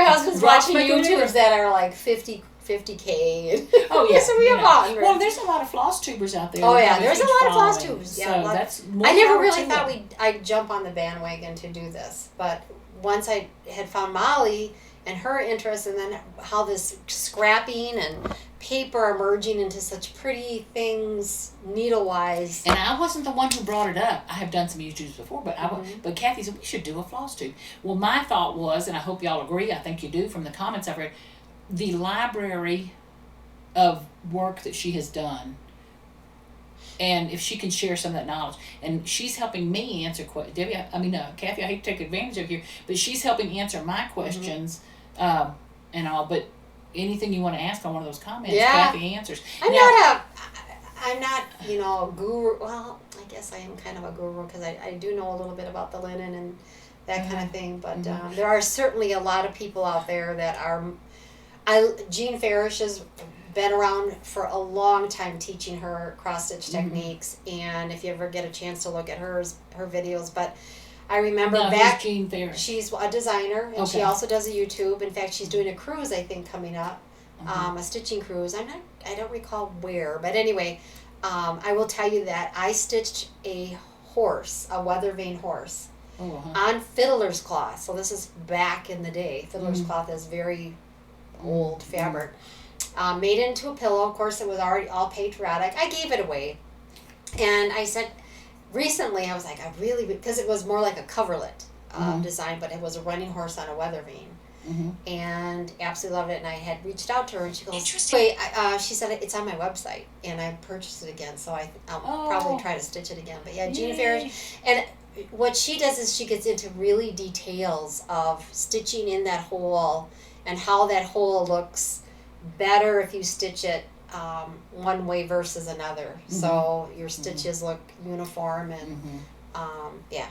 husband's watching YouTubers that are like 50K. Oh yeah, so we have 100. Well, there's a lot of floss tubers out there. Oh yeah, there's a lot of floss tubers. Yeah, so that's more I never really thought I'd jump on the bandwagon to do this, but once I had found Molly and her interest, and then how this scrapping and paper are merging into such pretty things needle-wise. And I wasn't the one who brought it up. I have done some YouTubes before, but but Kathy said we should do a floss tube. Well, my thought was, and I hope y'all agree, I think you do from the comments I've read, the library of work that she has done, and if she can share some of that knowledge, and she's helping me answer Kathy, I hate to take advantage of you, but she's helping answer my questions, and all, but anything you want to ask on one of those comments, Kathy answers. I'm not a guru. Well, I guess I am kind of a guru because I do know a little bit about the linen and that kind of thing, but there are certainly a lot of people out there that are. Jean Farish has been around for a long time teaching her cross-stitch techniques, and if you ever get a chance to look at her videos, but I remember back, Jean Farish? She's a designer, and she also does a YouTube. In fact, she's doing a cruise, I think, coming up, a stitching cruise. I don't recall where, but anyway, I will tell you that I stitched a weather vane horse, on fiddler's cloth. So this is back in the day. Fiddler's cloth is very old fabric. Made it into a pillow. Of course, it was already all patriotic. I gave it away. And I said, recently, I was like, because it was more like a coverlet design, but it was a running horse on a weather vane. And absolutely loved it. And I had reached out to her, and she goes, wait, she said, it's on my website. And I purchased it again, so I'll probably try to stitch it again. But yeah, Jean Farish. And what she does is she gets into really details of stitching in that hole and how that hole looks better if you stitch it one way versus another. So your stitches look uniform, and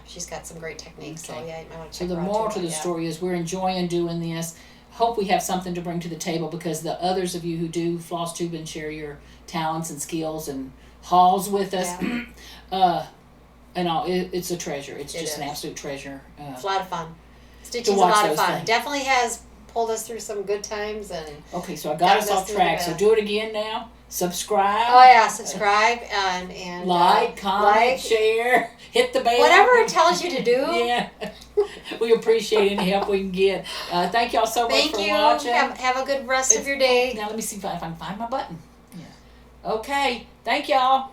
she's got some great techniques. So I want to check her out. So the moral to the story is we're enjoying doing this. Hope we have something to bring to the table, because the others of you who do Flosstube and share your talents and skills and hauls with us, and all, it's a treasure. It's just an absolute treasure. It's a lot of fun. Stitching's a lot of fun. Definitely has pulled us through some good times. And okay, so I got us off track. So do it again now. Subscribe. Oh yeah, subscribe and like, comment, share, hit the bell. Whatever it tells you to do. Yeah, we appreciate any help we can get. Thank y'all so much for watching. Have a good rest of your day. Now let me see if I can find my button. Yeah. Okay. Thank y'all.